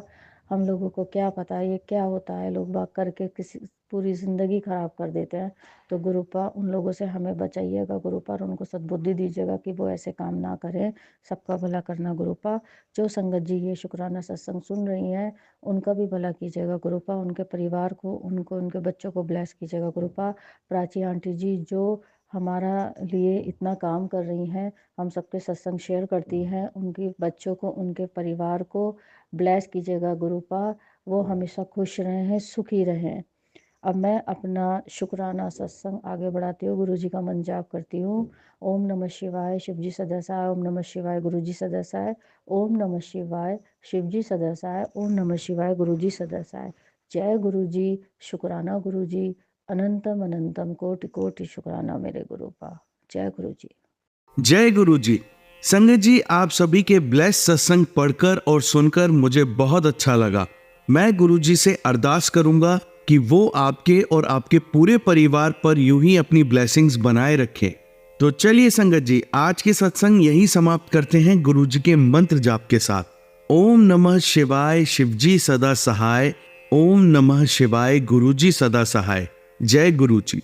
हम लोगों को क्या पता है ये क्या होता है, लोग बाग करके किसी पूरी ज़िंदगी ख़राब कर देते हैं। तो गुरुपा उन लोगों से हमें बचाइएगा गुरुपा और उनको सद्बुद्धि दीजिएगा कि वो ऐसे काम ना करें। सबका भला करना गुरुपा। जो संगत जी ये शुक्राना सत्संग सुन रही हैं उनका भी भला कीजिएगा गुरुपा, उनके परिवार को, उनको, उनके बच्चों को ब्लेस कीजिएगा गुरुपा। प्राची आंटी जी जो हमारा लिए इतना काम कर रही हैं, हम सबके सत्संग शेयर करती हैं, उनके बच्चों को, उनके परिवार को ब्लेस कीजिएगा गुरुपा। वो हमेशा खुश रहें, सुखी रहें। अब मैं अपना शुक्राना सत्संग आगे बढ़ाती हूँ, गुरु जी का मंत्र जाप करती हूँ। ओम नमः शिवाय, शिव जी सदसाय। ओम नमः शिवाय, गुरु जी सदसाय। ओम नमः शिवाय, शिव जी सदसाय। ओम नमः शिवाय, गुरु जी सदसाय। जय गुरु जी, शुक्राना गुरु जी, अनंतम अनंतम कोटि कोटि शुक्राना मेरे गुरुपा। जय गुरु जी। जय गुरु जी। संगत जी, आप सभी के ब्लेस सत्संग पढ़कर और सुनकर मुझे बहुत अच्छा लगा। मैं गुरु जी से अरदास करूंगा कि वो आपके और आपके पूरे परिवार पर यूं ही अपनी ब्लेसिंग्स बनाए रखे। तो चलिए संगत जी, आज के सत्संग यही समाप्त करते हैं गुरु जी के मंत्र जाप के साथ। ओम नमः शिवाय, शिवजी सदा सहाय। ओम नमः शिवाय, गुरुजी सदा सहाय। जय गुरु जी।